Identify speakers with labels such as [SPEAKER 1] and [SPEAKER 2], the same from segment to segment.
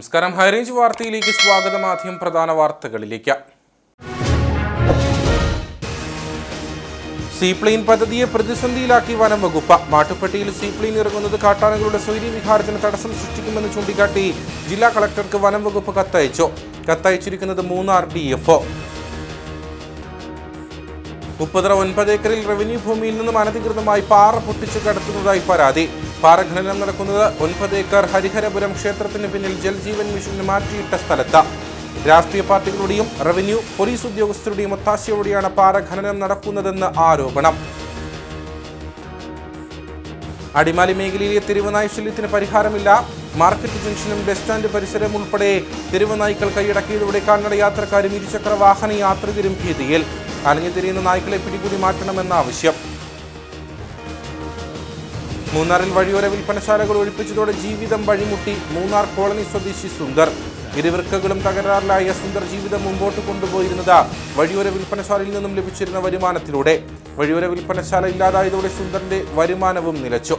[SPEAKER 1] നമസ്കാരം. ഹൈറേഞ്ച് വാർത്തയിലേക്ക് സ്വാഗതം. ആദ്യം പ്രധാന വാർത്തകളിലേക്ക്. സീപ്ലെയിൻ പദ്ധതിയെ പ്രതിസന്ധിയിലാക്കി വനം വകുപ്പ്. മാട്ടുപ്പെട്ടിയിൽ സീപ്ലെയിൻ ഇറങ്ങുന്നത് കാട്ടാനകളുടെ സ്വൈര്യവിഹാരത്തിന് തടസ്സം സൃഷ്ടിക്കുമെന്ന് ചൂണ്ടിക്കാട്ടി ജില്ലാ കളക്ടർക്ക് വനം വകുപ്പ് കത്തയച്ചിരിക്കുന്നത് മൂന്നാർ DFO. ഉപ്പുതറ 9 ഏക്കറിൽ റവന്യൂ ഭൂമിയിൽ നിന്നും അനധികൃതമായി പാറ പൊട്ടിച്ചു കടത്തുന്നതായി പരാതി. പാറ ഖനനം നടക്കുന്നത് 9 ഏക്കർ ഹരിഹരപുരം ക്ഷേത്രത്തിന് പിന്നിൽ ജൽജീവൻ മിഷന് മാറ്റിയിട്ട സ്ഥലത്ത്. രാഷ്ട്രീയ പാർട്ടികളുടെയും റവന്യൂ പോലീസ് ഉദ്യോഗസ്ഥരുടെയും ഒത്താശയോടെയാണ് പാറ ഖനനം നടക്കുന്നതെന്ന് ആരോപണം. അടിമാലി മേഖലയിലെ തെരുവുനായ് ശല്യത്തിന് പരിഹാരമില്ല. മാർക്കറ്റ് ജംഗ്ഷനും ബസ് സ്റ്റാൻഡ് പരിസരം ഉൾപ്പെടെ തെരുവുനായ്ക്കൾ കൈയടക്കിയതോടെ കാൽനട യാത്രക്കാരും ഇരുചക്ര വാഹന യാത്രികരും ഭീതിയിൽ. അലഞ്ഞു തിരിയുന്ന നായ്ക്കളെ പിടികൂടി മാറ്റണമെന്ന ആവശ്യം. മൂന്നാറിൽ വഴിയോര വിൽപ്പനശാലകൾ ഒഴിപ്പിച്ചതോടെ ജീവിതം വഴിമുട്ടി. മൂന്നാർ കോളനി സ്വദേശി സുന്ദർ. ഇരുവൃക്കകളും തകരാറിലായ സുന്ദർ ജീവിതം മുമ്പോട്ട് കൊണ്ടുപോയിരുന്നത് വഴിയോര വിൽപ്പനശാലയിൽ നിന്നും ലഭിച്ചിരുന്ന വരുമാനത്തിലൂടെ. വഴിയോര വിൽപ്പനശാല ഇല്ലാതായതോടെ സുന്ദറിന്റെ വരുമാനവും നിലച്ചു.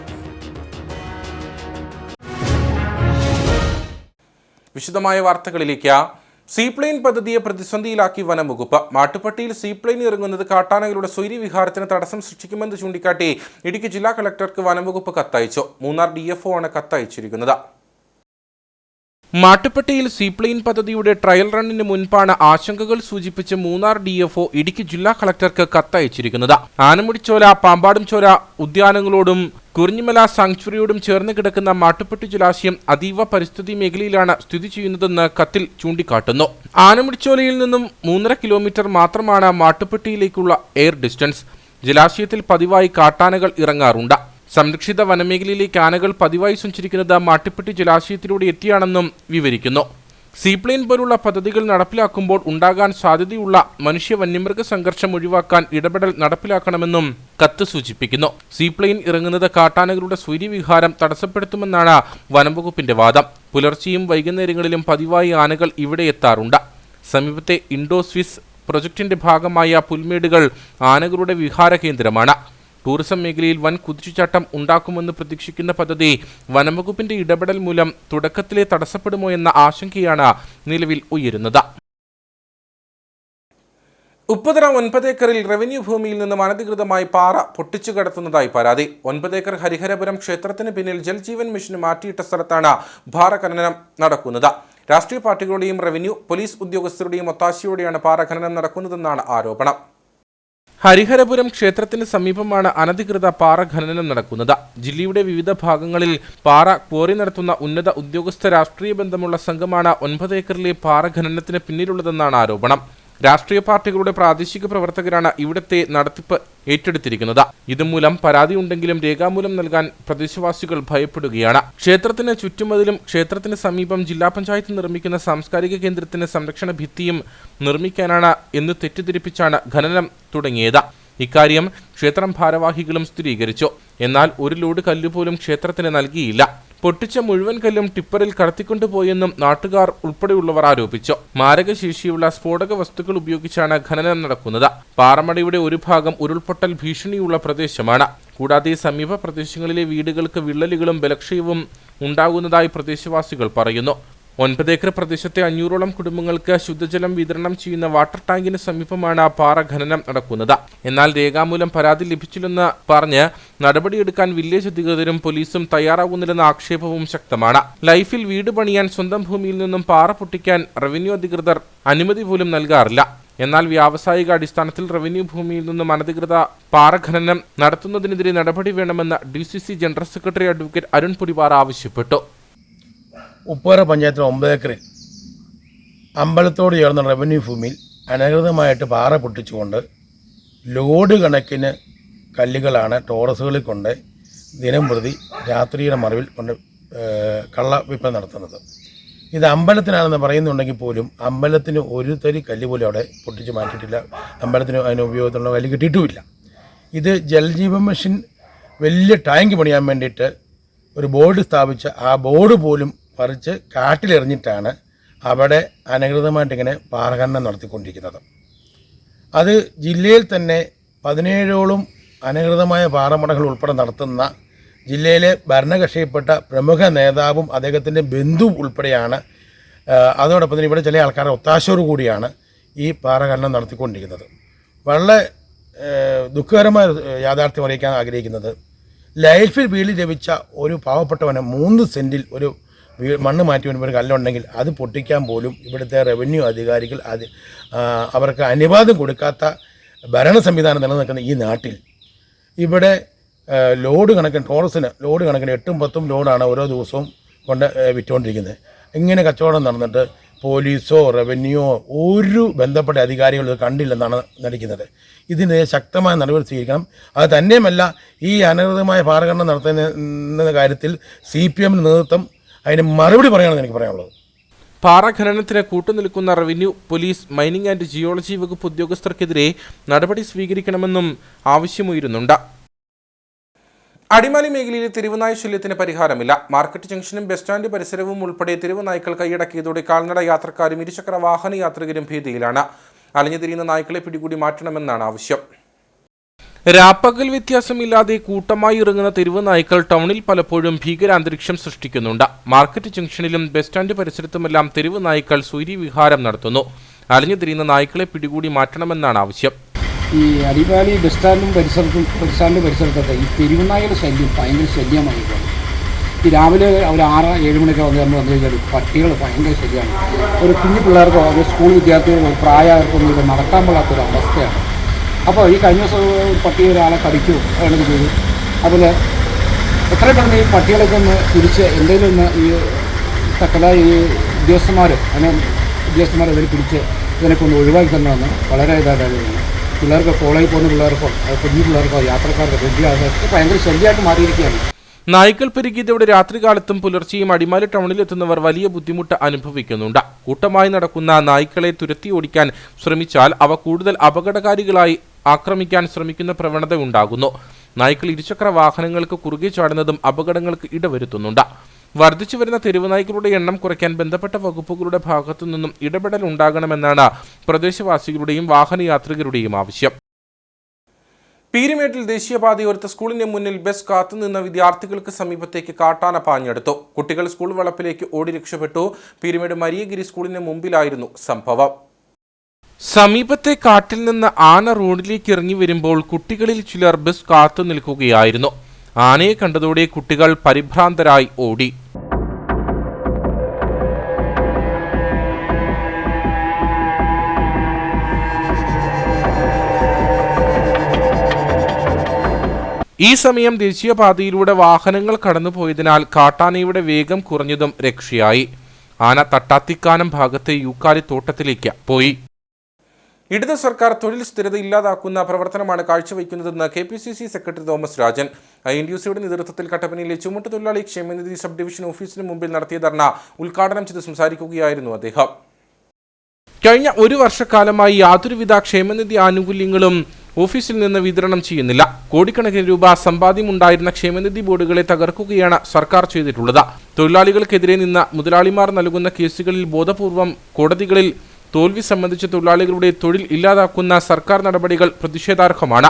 [SPEAKER 1] വിശദമായ വാർത്തകളിലേക്ക്. സീപ്ലെയിൻ പദ്ധതിയെ പ്രതിസന്ധിയിലാക്കി വനം വകുപ്പ്. മാട്ടുപ്പെട്ടിയിൽ സീപ്ലെയിൻ ഇറങ്ങുന്നത് കാട്ടാനകളുടെ സ്വൈര്യവിഹാരത്തിന് തടസ്സം സൃഷ്ടിക്കുമെന്ന് ചൂണ്ടിക്കാട്ടി ഇടുക്കി ജില്ലാ കളക്ടർക്ക് വനം വകുപ്പ് കത്തയച്ചു. മൂന്നാർ DFO ആണ് കത്തയച്ചിരിക്കുന്നത്. മാട്ടുപ്പെട്ടിയിൽ സീപ്ലെയിൻ പദ്ധതിയുടെ ട്രയൽ റണ്ണിന് മുൻപാണ് ആശങ്കകൾ സൂചിപ്പിച്ച് മൂന്നാർ DFO ഇടുക്കി ജില്ലാ കളക്ടർക്ക് കത്തയച്ചിരിക്കുന്നത്. ആനമുടിച്ചോല, പാമ്പാടുംചോല ഉദ്യാനങ്ങളോടും കുറിഞ്ഞിമല സാങ്ച്വറിയോടും ചേർന്ന് കിടക്കുന്ന മാട്ടുപ്പെട്ടി ജലാശയം അതീവ പരിസ്ഥിതി മേഖലയിലാണ് സ്ഥിതി ചെയ്യുന്നതെന്ന് കത്തിൽ ചൂണ്ടിക്കാട്ടുന്നു. ആനമുടിച്ചോലയിൽ നിന്നും 3.5 കിലോമീറ്റർ മാത്രമാണ് മാട്ടുപ്പെട്ടിയിലേക്കുള്ള എയർ ഡിസ്റ്റൻസ്. ജലാശയത്തിൽ പതിവായി കാട്ടാനകൾ ഇറങ്ങാറുണ്ട്. സംരക്ഷിത വനമേഖലയിലേക്ക് ആനകൾ പതിവായി സഞ്ചരിക്കുന്നത് മാട്ടുപ്പെട്ടി ജലാശയത്തിലൂടെ എത്തിയാണെന്നും വിവരിക്കുന്നു. സീപ്ലെയിൻ പോലുള്ള പദ്ധതികൾ നടപ്പിലാക്കുമ്പോൾ ഉണ്ടാകാൻ സാധ്യതയുള്ള മനുഷ്യ വന്യമൃഗ സംഘർഷം ഒഴിവാക്കാൻ ഇടപെടൽ നടപ്പിലാക്കണമെന്നും കത്ത് സൂചിപ്പിക്കുന്നു. സീപ്ലെയിൻ ഇറങ്ങുന്നത് കാട്ടാനകളുടെ സ്വൈര്യവിഹാരം തടസ്സപ്പെടുത്തുമെന്നാണ് വനംവകുപ്പിന്റെ വാദം. പുലർച്ചെയും വൈകുന്നേരങ്ങളിലും പതിവായി ആനകൾ ഇവിടെ എത്താറുണ്ട്. സമീപത്തെ ഇൻഡോ സ്വിസ് പ്രൊജക്ടിന്റെ ഭാഗമായ പുൽമേടുകൾ ആനകളുടെ വിഹാര കേന്ദ്രമാണ്. ടൂറിസം മേഖലയിൽ വൻ കുതിച്ചുചാട്ടം ഉണ്ടാക്കുമെന്ന് പ്രതീക്ഷിക്കുന്ന പദ്ധതി വനംവകുപ്പിന്റെ ഇടപെടൽ മൂലം തുടക്കത്തിലെ തടസ്സപ്പെടുമോ എന്ന ആശങ്കയാണ് നിലവിൽ ഉയരുന്നത്. ഉപ്പുതറ 9 ഏക്കറിൽ റവന്യൂ ഭൂമിയിൽ നിന്നും അനധികൃതമായി പാറ പൊട്ടിച്ചു കടത്തുന്നതായി പരാതി. 9 ഏക്കർ ഹരിഹരപുരം ക്ഷേത്രത്തിന് പിന്നിൽ ജൽജീവൻ മിഷന് മാറ്റിയിട്ട സ്ഥലത്താണ് പാറ ഖനനം നടക്കുന്നത്. രാഷ്ട്രീയ പാർട്ടികളുടെയും റവന്യൂ പോലീസ് ഉദ്യോഗസ്ഥരുടെയും ഒത്താശയോടെയാണ് പാറ ഖനനം നടക്കുന്നതെന്നാണ് ആരോപണം. ഹരിഹരപുരം ക്ഷേത്രത്തിന് സമീപമാണ് അനധികൃത പാറ ഖനനം നടക്കുന്നത്. ജില്ലയുടെ വിവിധ ഭാഗങ്ങളിൽ പാറ ക്വാറി നടത്തുന്ന ഉന്നത ഉദ്യോഗസ്ഥ രാഷ്ട്രീയ ബന്ധമുള്ള സംഘമാണ് 9 ഏക്കറിലെ പാറ ഖനനത്തിന് പിന്നിലുള്ളതെന്നാണ് ആരോപണം. രാഷ്ട്രീയ പാർട്ടികളുടെ പ്രാദേശിക പ്രവർത്തകരാണ് ഇവിടുത്തെ നടത്തിപ്പ് ഏറ്റെടുത്തിരിക്കുന്നത്. ഇതുമൂലം പരാതി ഉണ്ടെങ്കിലും രേഖാമൂലം നൽകാൻ പ്രദേശവാസികൾ ഭയപ്പെടുകയാണ്. ക്ഷേത്രത്തിന് ചുറ്റുമതിലും ക്ഷേത്രത്തിന് സമീപം ജില്ലാ പഞ്ചായത്ത് നിർമ്മിക്കുന്ന സാംസ്കാരിക കേന്ദ്രത്തിന് സംരക്ഷണ ഭിത്തിയും നിർമ്മിക്കാനാണ് എന്ന് തെറ്റിദ്ധരിപ്പിച്ചാണ് ഖനനം തുടങ്ങിയത്. ഇക്കാര്യം ക്ഷേത്രം ഭാരവാഹികളും സ്ഥിരീകരിച്ചു. എന്നാൽ ഒരു ലോഡ് കല്ലുപോലും ക്ഷേത്രത്തിന് നൽകിയില്ല. പൊട്ടിച്ച മുഴുവൻ കല്ലും ടിപ്പറിൽ കടത്തിക്കൊണ്ടുപോയെന്നും നാട്ടുകാർ ഉൾപ്പെടെയുള്ളവർ ആരോപിച്ചു. മാരകശേഷിയുള്ള സ്ഫോടക വസ്തുക്കൾ ഉപയോഗിച്ചാണ് ഖനനം നടക്കുന്നത്. പാറമടയുടെ ഒരു ഭാഗം ഉരുൾപൊട്ടൽ ഭീഷണിയുള്ള പ്രദേശമാണ്. കൂടാതെ സമീപ പ്രദേശങ്ങളിലെ വീടുകൾക്ക് വിള്ളലുകളും ബലക്ഷയവും ഉണ്ടാകുന്നതായി പ്രദേശവാസികൾ പറയുന്നു. 9 ഏക്കർ പ്രദേശത്തെ 500ഓളം കുടുംബങ്ങൾക്ക് ശുദ്ധജലം വിതരണം ചെയ്യുന്ന വാട്ടർ ടാങ്കിന് സമീപമാണ് പാറ ഖനനം നടക്കുന്നത്. എന്നാൽ രേഖാമൂലം പരാതി ലഭിച്ചില്ലെന്ന് പറഞ്ഞ് നടപടിയെടുക്കാൻ വില്ലേജ് അധികൃതരും പോലീസും തയ്യാറാകുന്നില്ലെന്ന ആക്ഷേപവും ശക്തമാണ്. ലൈഫിൽ വീട് പണിയാൻ സ്വന്തം ഭൂമിയിൽ നിന്നും പാറ പൊട്ടിക്കാൻ റവന്യൂ അധികൃതർ അനുമതി പോലും നൽകാറില്ല. എന്നാൽ വ്യാവസായിക അടിസ്ഥാനത്തിൽ റവന്യൂ ഭൂമിയിൽ നിന്നും അനധികൃത പാറ ഖനനം നടത്തുന്നതിനെതിരെ നടപടി വേണമെന്ന് DCC general secretary advocate Arun Purivar ആവശ്യപ്പെട്ടു.
[SPEAKER 2] ഉപ്പുതറ പഞ്ചായത്തിൽ 9 ഏക്കറിൽ അമ്പലത്തോട് ചേർന്ന റവന്യൂ ഭൂമിയിൽ അനധികൃതമായിട്ട് പാറ പൊട്ടിച്ചുകൊണ്ട് ലോഡ് കണക്കിന് കല്ലുകളാണ് ടോറസുകളിൽ കൊണ്ട് ദിനം പ്രതി രാത്രിയുടെ മറവിൽ കൊണ്ട് കള്ള വിൽപ്പന നടത്തുന്നത്. ഇത് അമ്പലത്തിനാണെന്ന് പറയുന്നുണ്ടെങ്കിൽ പോലും അമ്പലത്തിന് ഒരു തരി കല്ല് പോലും അവിടെ പൊട്ടിച്ച് മാറ്റിയിട്ടില്ല. അമ്പലത്തിന് അതിന് ഉപയോഗത്തിലുള്ള കല്ല് കിട്ടിയിട്ടുമില്ല. ഇത് ജൽജീവൻ മിഷൻ വലിയ ടാങ്ക് പണിയാൻ വേണ്ടിയിട്ട് ഒരു ബോർഡ് സ്ഥാപിച്ച ആ ബോർഡ് പോലും പറിച്ച് കാട്ടിലെറിഞ്ഞിട്ടാണ് അവിടെ അനധികൃതമായിട്ടിങ്ങനെ പാറഖനനം നടത്തിക്കൊണ്ടിരിക്കുന്നത്. അത് ജില്ലയിൽ തന്നെ 17ഓളം അനധികൃതമായ പാറമടകൾ ഉൾപ്പെടെ നടത്തുന്ന ജില്ലയിലെ ഭരണകക്ഷിയിൽപ്പെട്ട പ്രമുഖ നേതാവും അദ്ദേഹത്തിൻ്റെ ബന്ധുവും ഉൾപ്പെടെയാണ് അതോടൊപ്പം തന്നെ ഇവിടെ ചില ആൾക്കാരുടെ ഒത്താശയോടു കൂടിയാണ് ഈ പാറ ഖനനം നടത്തിക്കൊണ്ടിരിക്കുന്നത്. വളരെ ദുഃഖകരമായ യാഥാർത്ഥ്യം അറിയിക്കാൻ ആഗ്രഹിക്കുന്നത്, ലൈഫിൽ വീട് ലഭിച്ച ഒരു പാവപ്പെട്ടവന് 3 സെൻറ്റിൽ ഒരു മണ്ണ് മാറ്റി വരുമ്പോൾ ഒരു കല്ലുണ്ടെങ്കിൽ അത് പൊട്ടിക്കാൻ പോലും ഇവിടുത്തെ റവന്യൂ അധികാരികൾ അവർക്ക് അനുവാദം കൊടുക്കാത്ത ഭരണ സംവിധാനം നിലനിൽക്കുന്ന ഈ നാട്ടിൽ ഇവിടെ ലോഡ് കണക്കിന് ടോറസിന് ലോഡ് കണക്കിന് 8ഉം 10ഉം ലോഡാണ് ഓരോ ദിവസവും കൊണ്ട് വിറ്റുകൊണ്ടിരിക്കുന്നത്. ഇങ്ങനെ കച്ചവടം നടന്നിട്ട് പോലീസോ റവന്യൂയോ ഒരു ബന്ധപ്പെട്ട അധികാരികളും കണ്ടില്ലെന്നാണ് നടിക്കുന്നത്. ഇതിനെതിരെ ശക്തമായ നടപടി സ്വീകരിക്കണം. അത് തന്നെയുമല്ല, ഈ അനധികൃതമായ പാറഖനനം നടത്തുന്ന കാര്യത്തിൽ CPM നേതൃത്വം അതിന് മറുപടി പറയുകയാണെന്ന് എനിക്ക് പറയാനുള്ളത്.
[SPEAKER 1] പാറ ഖനനത്തിന് കൂട്ടുനിൽക്കുന്ന revenue, police, mining and geology വകുപ്പ് ഉദ്യോഗസ്ഥർക്കെതിരെ നടപടി സ്വീകരിക്കണമെന്നും ആവശ്യമുയരുന്നുണ്ട്. അടിമാലി മേഖലയിലെ തെരുവുനായ ശല്യത്തിന് പരിഹാരമില്ല. മാർക്കറ്റ് ജംഗ്ഷനും ബസ് സ്റ്റാൻഡ് പരിസരവും ഉൾപ്പെടെ തെരുവുനായ്ക്കൾ കൈയടക്കിയതോടെ കാൽനട യാത്രക്കാരും ഇരുചക്ര വാഹന യാത്രികരും ഭീതിയിലാണ്. അലഞ്ഞുതിരിയുന്ന നായ്ക്കളെ പിടികൂടി മാറ്റണമെന്നാണ് ആവശ്യം. രാപ്പകൽ വ്യത്യാസമില്ലാതെ കൂട്ടമായി ഇറങ്ങുന്ന തെരുവ് നായ്ക്കൾ ടൗണിൽ പലപ്പോഴും ഭീകരാന്തരീക്ഷം സൃഷ്ടിക്കുന്നുണ്ട്. മാർക്കറ്റ് ജംഗ്ഷനിലും ബസ് സ്റ്റാൻഡ് പരിസരത്തുമെല്ലാം തെരുവ് നായ്ക്കൾ സ്വൈര്യവിഹാരം നടത്തുന്നു. അലഞ്ഞുതിരിയുന്ന നായ്ക്കളെ പിടികൂടി മാറ്റണമെന്നാണ് ആവശ്യം.
[SPEAKER 3] ഈ അടിമാലി ബസ് സ്റ്റാൻഡ് പരിസരത്തൊക്കെ ഈ തെരുവുനായയുടെ ശല്യം ഭയങ്കര ശല്യമായിട്ടാണ്. ഈ രാവിലെ ഒരു 6-7 മണിയൊക്കെ വന്നു കഴിഞ്ഞാൽ പട്ടികൾ ഭയങ്കര ശല്യമാണ്. ഒരു കുഞ്ഞു പിള്ളേർക്കോ അത് സ്കൂൾ വിദ്യാർത്ഥികൾക്കോ പ്രായമാർക്കൊന്നും ഇവിടെ നടക്കാൻ പാടാത്തൊരു അവസ്ഥയാണ്. അപ്പോൾ ഈ കഴിഞ്ഞ ദിവസം പട്ടി ഒരാളെ കടിച്ചു അങ്ങനെ ചെയ്തു. അതുപോലെ എത്രയും പെട്ടെന്ന് ഈ പട്ടികളൊക്കെ ഒന്ന് പിടിച്ച് എന്തെങ്കിലും ഒന്ന് ഈ തക്കതായ ഈ ഉദ്യോഗസ്ഥന്മാർ അതിൽ പിടിച്ച് ഇതിനൊക്കെ ഒന്ന് ഒഴിവാക്കി തന്നെയാണ് വളരെ ഇതായിട്ട്. പിള്ളേർക്ക് കോളേജിൽ പോകുന്ന പിള്ളേർക്കോ കുഞ്ഞു പിള്ളേർക്കോ യാത്രക്കാർക്കോ അതൊക്കെ ഭയങ്കര ശല്യമായിട്ട് മാറിയിരിക്കുകയാണ്.
[SPEAKER 1] നായ്ക്കൾ പെരുകിയതോടെ രാത്രികാലത്തും പുലർച്ചെയും അടിമാലി ടൗണിലെത്തുന്നവർ വലിയ ബുദ്ധിമുട്ട് അനുഭവിക്കുന്നുണ്ട്. കൂട്ടമായി നടക്കുന്ന നായ്ക്കളെ തുരത്തി ഓടിക്കാൻ ശ്രമിച്ചാൽ അവ കൂടുതൽ അപകടകാരികളായി ആക്രമിക്കാൻ ശ്രമിക്കുന്ന പ്രവണത ഉണ്ടാകുന്നു. നായ്ക്കൾ ഇരുചക്ര വാഹനങ്ങൾക്ക് കുറുകെ ചാടുന്നതും അപകടങ്ങൾക്ക് ഇടവരുത്തുന്നുണ്ട്. വർദ്ധിച്ചു വരുന്ന തെരുവുനായ്ക്കളുടെ എണ്ണം കുറയ്ക്കാൻ ബന്ധപ്പെട്ട വകുപ്പുകളുടെ ഭാഗത്തു നിന്നും ഇടപെടൽ ഉണ്ടാകണമെന്നാണ് പ്രദേശവാസികളുടെയും വാഹനയാത്രികരുടെയും ആവശ്യം. പീരുമേട്ടിൽ ദേശീയപാതയോരത്ത് സ്കൂളിന് മുന്നിൽ ബസ് കാത്തുനിന്ന വിദ്യാർത്ഥികൾക്ക് സമീപത്തേക്ക് കാട്ടാന പാഞ്ഞെടുത്തു. കുട്ടികൾ സ്കൂൾ വളപ്പിലേക്ക് ഓടി രക്ഷപ്പെട്ടു. പീരുമേട് മരിയഗിരി സ്കൂളിന് മുമ്പിലായിരുന്നു സംഭവം. സമീപത്തെ കാട്ടിൽ നിന്ന് ആന റോഡിലേക്ക് ഇറങ്ങി വരുമ്പോൾ കുട്ടികളിൽ ചിലർ ബസ് കാത്തു നിൽക്കുകയായിരുന്നു. ആനയെ കണ്ടതോടെ കുട്ടികൾ പരിഭ്രാന്തരായി ഓടി. ഈ സമയം ദേശീയപാതയിലൂടെ വാഹനങ്ങൾ കടന്നുപോയതിനാൽ കാട്ടാനയുടെ വേഗം കുറഞ്ഞതും രക്ഷയായി. ആന തട്ടാത്തിക്കാനം ഭാഗത്തെ യൂക്കാലി തോട്ടത്തിലേക്ക് പോയി. ഇടത് സർക്കാർ തൊഴിൽ സ്ഥിരത ഇല്ലാതാക്കുന്ന പ്രവർത്തനമാണ് കാഴ്ചവെക്കുന്നതെന്ന് KPCC സെക്രട്ടറി തോമസ് രാജൻ INTUCയുടെ നേതൃത്വത്തിൽ കട്ടപ്പനയിലെ ചുമട്ടുതൊഴിലാളി ക്ഷേമനിധി സബ് ഡിവിഷൻ ഓഫീസിന് മുമ്പിൽ നടത്തിയ ധർണ ഉദ്ഘാടനം ചെയ്ത് സംസാരിക്കുകയായിരുന്നു അദ്ദേഹം. കഴിഞ്ഞ 1 വർഷക്കാലമായി യാതൊരുവിധ ക്ഷേമനിധി ആനുകൂല്യങ്ങളും ഓഫീസിൽ നിന്ന് വിതരണം ചെയ്യുന്നില്ല. കോടിക്കണക്കിന് രൂപ സമ്പാദ്യമുണ്ടായിരുന്ന ക്ഷേമനിധി ബോർഡുകളെ തകർക്കുകയാണ് സർക്കാർ ചെയ്തിട്ടുള്ളത്. തൊഴിലാളികൾക്കെതിരെ നിന്ന് മുതലാളിമാർ നൽകുന്ന കേസുകളിൽ ബോധപൂർവം കോടതികളിൽ തോൽവി സംബന്ധിച്ച് തൊഴിലാളികളുടെ തൊഴിൽ ഇല്ലാതാക്കുന്ന സർക്കാർ നടപടികൾ പ്രതിഷേധാർഹമാണ്.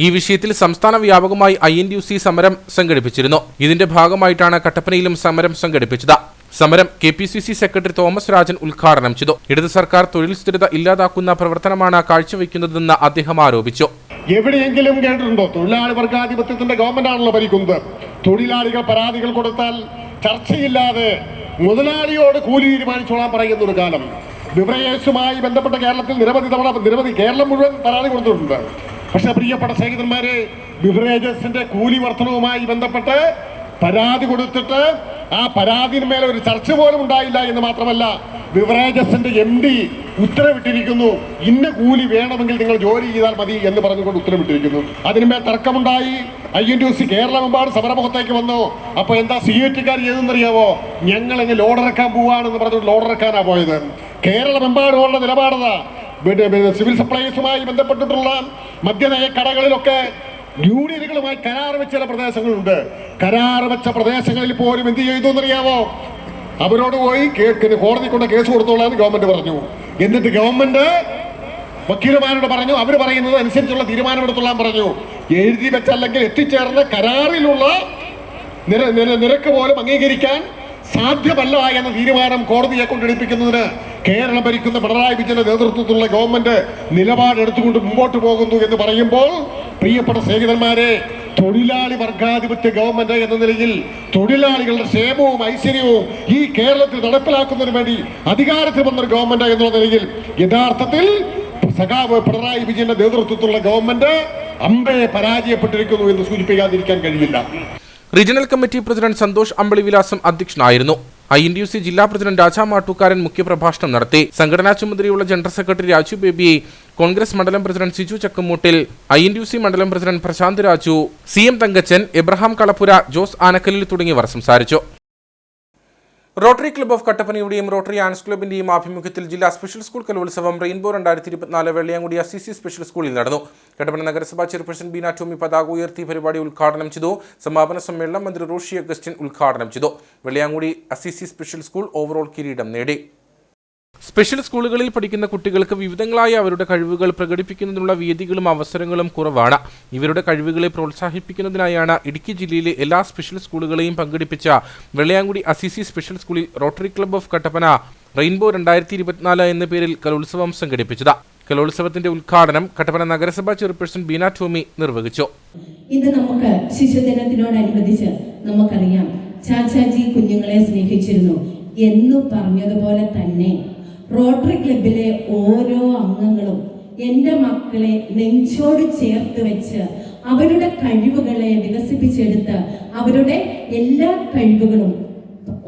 [SPEAKER 1] ഈ വിഷയത്തിൽ സംസ്ഥാന വ്യാപകമായി INTUC സമരം സംഘടിപ്പിച്ചിരുന്നു. ഇതിന്റെ ഭാഗമായിട്ടാണ് കട്ടപ്പനയിലും സമരം സംഘടിപ്പിച്ചത്. സമരം KPCC സെക്രട്ടറി തോമസ് രാജൻ ഉദ്ഘാടനം ചെയ്തു. ഇടത് സർക്കാർ തൊഴിൽ സ്ഥിരത ഇല്ലാതാക്കുന്ന പ്രവർത്തനമാണ് കാഴ്ചവെക്കുന്നതെന്ന് അദ്ദേഹം ആരോപിച്ചു.
[SPEAKER 4] എവിടെയെങ്കിലും കേട്ടിട്ടുണ്ടോ തൊഴിലാളി വർഗാധിപത്യത്തിന്റെ ഗവൺമെന്റ് ആണല്ലോ ഭരിക്കുന്നത്? തൊഴിലാളികൾ പരാതികൾ കൊടുത്താൽ ചർച്ചയില്ലാതെ മുതലാളിയോട് കൂലി തീരുമാനിച്ചോളാൻ പറയുന്ന ഒരു കാലം. ബിവറേജസുമായി ബന്ധപ്പെട്ട കേരളത്തിൽ നിരവധി കേരളം മുഴുവൻ പരാതി കൊടുത്തിട്ടുണ്ട്. പക്ഷെ പ്രിയപ്പെട്ട സ്നേഹിതന്മാരെ, ബിവറേജസിന്റെ കൂലി വർധനവുമായി ബന്ധപ്പെട്ട് പരാതി കൊടുത്തിട്ട് ആ പരാതിന്മേലെ ഒരു ചർച്ച പോലും ഉണ്ടായില്ല എന്ന് മാത്രമല്ല, ബിവറേജസിന്റെ MD ഉത്തരവിട്ടിരിക്കുന്നു, ഇന്ന കൂലി വേണമെങ്കിൽ നിങ്ങൾ ജോലി ചെയ്താൽ മതി എന്ന് പറഞ്ഞുകൊണ്ട് ഉത്തരവിട്ടിരിക്കുന്നു. അതിന്മേൽ തർക്കമുണ്ടായി. INTUC കേരളമെമ്പാട് സമരമുഖത്തേക്ക് വന്നു. അപ്പോൾ എന്താ CUTക്കാർ ചെയ്തെന്നറിയാവോ? ഞങ്ങൾ ഇങ്ങനെ ലോഡിറക്കാൻ പോവാണെന്ന് പറഞ്ഞുകൊണ്ട് ലോഡിറക്കാനാണ് പോയത്. കേരളമെമ്പാടുമുള്ള നിലപാടതാ. സിവിൽ സപ്ലൈസുമായി ബന്ധപ്പെട്ടിട്ടുള്ള മദ്യനയ കടകളിലൊക്കെ യൂണിയനുകളുമായി കരാർ വെച്ച ചില പ്രദേശങ്ങളുണ്ട്. കരാർ വെച്ച പ്രദേശങ്ങളിൽ പോലും എന്ത് ചെയ്തു എന്നറിയാമോ? അവരോട് പോയി കോടതി കൊണ്ട് കേസ് കൊടുത്തോളാന്ന് ഗവൺമെന്റ് പറഞ്ഞു. എന്നിട്ട് ഗവൺമെന്റ് വക്കീലന്മാരോട് പറഞ്ഞു, അവർ പറയുന്നത് അനുസരിച്ചുള്ള തീരുമാനമെടുത്തോളാൻ പറഞ്ഞു. എഴുതി വെച്ചല്ലെങ്കിൽ എത്തിച്ചേർന്ന കരാറിലുള്ള നിരക്ക് പോലും അംഗീകരിക്കാൻ സാധ്യമല്ല എന്ന തീരുമാനം കോടതിയെ കൊണ്ടെടുപ്പിക്കുന്നതിന് കേരളം ഭരിക്കുന്ന പിണറായി വിജയന്റെ നേതൃത്വത്തിലുള്ള ഗവൺമെന്റ് നിലപാടെടുത്തുകൊണ്ട് മുമ്പോട്ട് പോകുന്നു എന്ന് പറയുമ്പോൾ, പ്രിയപ്പെട്ട സ്നേഹിതന്മാരെ, തൊഴിലാളി വർഗാധിപത്യ ഗവൺമെന്റ് എന്ന നിലയിൽ തൊഴിലാളികളുടെ ക്ഷേമവും ഐശ്വര്യവും ഈ കേരളത്തിൽ നടപ്പിലാക്കുന്നതിന് വേണ്ടി അധികാരത്തിൽ വന്നൊരു ഗവൺമെന്റ് എന്നുള്ള നിലയിൽ യഥാർത്ഥത്തിൽ സഖാവ് പിണറായി വിജയന്റെ നേതൃത്വത്തിലുള്ള ഗവൺമെന്റ് അമ്പെ പരാജയപ്പെട്ടിരിക്കുന്നു എന്ന് സൂചിപ്പിക്കാതിരിക്കാൻ കഴിയില്ല.
[SPEAKER 1] റീജിയണൽ കമ്മിറ്റി പ്രസിഡന്റ് സന്തോഷ് അമ്പളിവിലാസം അധ്യക്ഷനായിരുന്നു. INTUC ജില്ലാ പ്രസിഡന്റ് രാജാ മാട്ടൂക്കാരൻ മുഖ്യപ്രഭാഷണം നടത്തി. സംഘടനാ ചുമതലയുള്ള ജനറൽ സെക്രട്ടറി രാജു ബേബി, കോൺഗ്രസ് മണ്ഡലം പ്രസിഡന്റ് സിജു ചക്കുമൂട്ടിൽ, INTUC മണ്ഡലം പ്രസിഡന്റ് പ്രശാന്ത് രാജു, CM തങ്കച്ചൻ, എബ്രഹാം കളപ്പുര, ജോസ് ആനക്കല്ലിൽ തുടങ്ങിയവർ സംസാരിച്ചു. റോട്ടറി ക്ലബ്ബ് ഓഫ് കട്ടപ്പനയുടെയും റോട്ടറി ആൻസ് ക്ലബിന്റെയും ആഭിമുഖ്യത്തിൽ ജില്ലാ സ്പെഷ്യൽ സ്കൂൾ കലോത്സവം റെയിൻബോ 2024 വെള്ളിയാങ്കുടി SCC സ്പെഷ്യൽ സ്കൂളിൽ നടന്നു. കട്ടപ്പന നഗരസഭാ ചെയർപേഴ്സൺ ബീന ടോമി പതാക ഉയർത്തി പരിപാടി ഉദ്ഘാടനം ചെയ്തു. സമാപന സമ്മേളനം മന്ത്രി റോഷി അഗസ്റ്റിൻ ഉദ്ഘാടനം ചെയ്തു. Velliyamkudi SCC special school overall കിരീടം നേടി. സ്പെഷ്യൽ സ്കൂളുകളിൽ പഠിക്കുന്ന കുട്ടികൾക്ക് വിവിധങ്ങളായ അവരുടെ കഴിവുകൾ പ്രകടിപ്പിക്കുന്നതിനുള്ള വേദികളും അവസരങ്ങളും കുറവാണ്. ഇവരുടെ കഴിവുകളെ പ്രോത്സാഹിപ്പിക്കുന്നതിനായാണ് ഇടുക്കി ജില്ലയിലെ എല്ലാ സ്പെഷ്യൽ സ്കൂളുകളെയും പങ്കെടുപ്പിച്ച വെള്ളിയാങ്കുടി SCC സ്പെഷ്യൽ സ്കൂളിൽ rotary club of Kattappana rainbow 2024 എന്ന പേരിൽ കലോത്സവം സംഘടിപ്പിച്ചത്. കലോത്സവത്തിന്റെ ഉദ്ഘാടനം കട്ടപ്പന നഗരസഭാ ചെയർപേഴ്സൺ ബീന ടോമി നിർവഹിച്ചു.
[SPEAKER 5] ഇന്ന് നമുക്ക് ശിശുദിനത്തിനോടനുബന്ധിച്ച് നമുക്കറിയാം, ചാച്ചാജി കുഞ്ഞുങ്ങളെ സ്നേഹിച്ചിരുന്നു എന്ന് പറഞ്ഞതുപോലെ തന്നെ റോട്ടറി ക്ലബിലെ ഓരോ അംഗങ്ങളും എൻ്റെ മക്കളെ നെഞ്ചോട് ചേർത്ത് വെച്ച് അവരുടെ കഴിവുകളെ വികസിപ്പിച്ചെടുത്ത് അവരുടെ എല്ലാ കഴിവുകളും,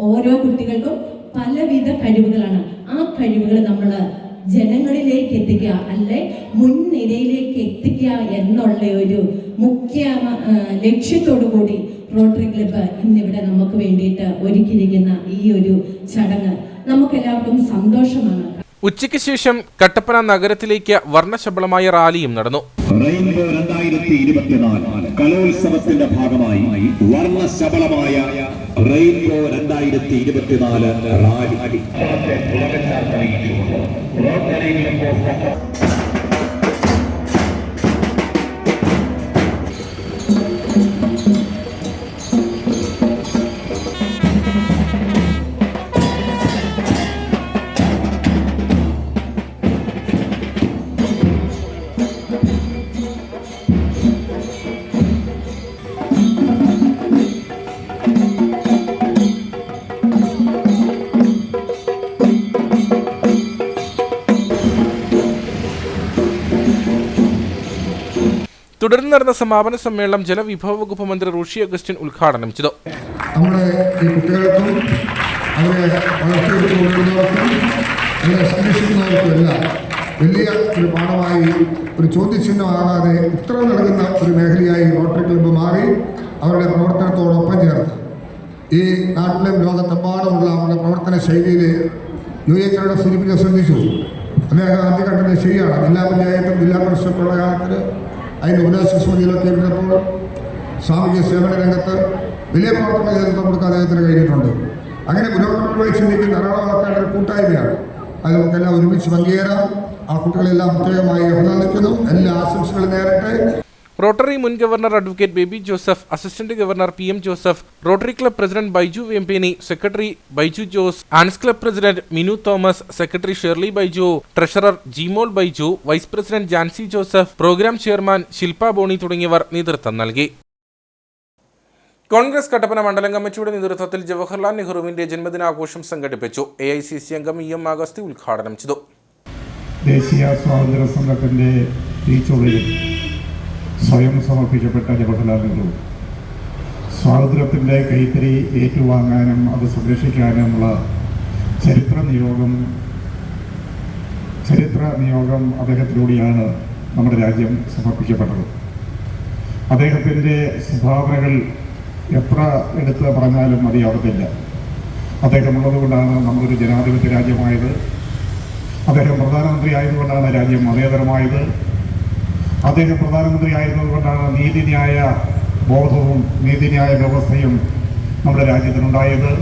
[SPEAKER 5] ഓരോ കുട്ടികൾക്കും പലവിധ കഴിവുകളാണ്, ആ കഴിവുകൾ നമ്മൾ ജനങ്ങളിലേക്ക് എത്തിക്കുക, അല്ലെ മുൻനിരയിലേക്ക് എത്തിക്കുക എന്നുള്ള ഒരു മുഖ്യ ലക്ഷ്യത്തോടു കൂടി റോട്ടറി ക്ലബ്ബ് ഇന്നിവിടെ നമുക്ക് വേണ്ടിയിട്ട് ഒരുക്കിയിരിക്കുന്ന ഈ ഒരു ചടങ്ങ് നമുക്കെല്ലാവർക്കും സന്തോഷമാണ്.
[SPEAKER 1] ഉച്ചയ്ക്ക് ശേഷം കട്ടപ്പന നഗരത്തിലേക്ക് വർണ്ണശബളമായ റാലിയും നടന്നു.
[SPEAKER 6] റെയിൻബോ 2024 കലോത്സവത്തിന്റെ ഭാഗമായി വർണ്ണശബളമായ റെയിൻബോ 2024 റാലി
[SPEAKER 1] തുടർന്ന് നടന്ന സമാപന സമ്മേളനം ജലവിഭവ വകുപ്പ് മന്ത്രി റോഷി അഗസ്റ്റിൻ ഉദ്ഘാടനം ചെയ്തു.
[SPEAKER 7] നമ്മുടെ ഈ കുട്ടികൾക്കും അവരെ വളർത്തിയെടുത്തുകൊണ്ടിരുന്നവർക്കും അവരെ സംരക്ഷിക്കുന്നവർക്കും എല്ലാം വലിയ ഒരു പാഠമായി, ഒരു ചോദ്യചിഹ്നമാകാതെ ഉത്തരവ് നൽകുന്ന ഒരു മേഖലയായി റോട്ടറി ക്ലബ്ബ് മാറി അവരുടെ പ്രവർത്തനത്തോടൊപ്പം ചേർത്ത് ഈ നാട്ടിലും ലോകത്തെമ്പാടുമുള്ള അവരുടെ പ്രവർത്തന ശൈലിയിൽ യുവജനങ്ങളുടെ സൂചിപ്പിക്കാൻ ശ്രദ്ധിച്ചു. അദ്ദേഹം ആദ്യം കണ്ടത് ശരിയാണ്. ജില്ലാ പഞ്ചായത്തും ജില്ലാ പരിഷത്തുള്ള കാലത്തിൽ അതിൻ്റെ ഉപദേശസമിതിയിലൊക്കെ ഇരുന്നപ്പോൾ സാമൂഹ്യ സേവന രംഗത്ത് വലിയ പ്രവർത്തന നേതൃത്വം കൊടുക്കാൻ അദ്ദേഹത്തിന് കഴിഞ്ഞിട്ടുണ്ട്. അങ്ങനെ പുരോഗമനമായി ചിന്തിക്കുന്ന ധാരാളം ആൾക്കാരുടെ ഒരു കൂട്ടായ്മയാണ്. അത് നമുക്കെല്ലാം ഒരുമിച്ച് പങ്കുചേരാം. ആ കുട്ടികളെല്ലാം പ്രത്യേകമായി അഭിനന്ദിക്കുന്നു. എല്ലാ ആശംസകളും നേരട്ടെ.
[SPEAKER 1] റോട്ടറി മുൻ governor advocate Baby Joseph, assistant governor PM Joseph, rotary club president Baiju Vempeni, secretary Baiju Jose, anns club president Minu Thomas, secretary Shirley Baiju, treasurer Jimol Baiju, vice president Jancy Joseph, programme chairman Shilpa Boney തുടങ്ങിയവർ നേതൃത്വം നൽകി. കോൺഗ്രസ് കട്ടപ്പന മണ്ഡലം കമ്മിറ്റിയുടെ നേതൃത്വത്തിൽ ജവഹർലാൽ നെഹ്റുവിന്റെ ജന്മദിനാഘോഷം സംഘടിപ്പിച്ചു. AICC അംഗം EM അഗസ്തി ഉദ്ഘാടനം ചെയ്തു.
[SPEAKER 8] ദേശീയ സ്വാതന്ത്ര്യ സമരത്തിന്റെ തീച്ചുളയിൽ സ്വയം സമർപ്പിക്കപ്പെട്ട ജവഹർലാൽ നെഹ്റു സ്വാതന്ത്ര്യത്തിൻ്റെ കൈത്തറി ഏറ്റുവാങ്ങാനും അത് സംരക്ഷിക്കാനുമുള്ള ചരിത്ര നിയോഗം അദ്ദേഹത്തിലൂടെയാണ് നമ്മുടെ രാജ്യം സമർപ്പിക്കപ്പെട്ടത്. അദ്ദേഹത്തിൻ്റെ സംഭാവനകൾ എത്ര എടുത്ത് പറഞ്ഞാലും മതിയാവത്തില്ല. അദ്ദേഹമുള്ളതുകൊണ്ടാണ് നമ്മളൊരു ജനാധിപത്യ രാജ്യമായത്. അദ്ദേഹം പ്രധാനമന്ത്രി ആയതുകൊണ്ടാണ് രാജ്യം മതേതരമായത്. അദ്ദേഹം പ്രധാനമന്ത്രി ആയിരുന്നതുകൊണ്ടാണ് നീതിന്യായ ബോധവും നീതിന്യായ വ്യവസ്ഥയും നമ്മുടെ രാജ്യത്തിനുണ്ടായത്.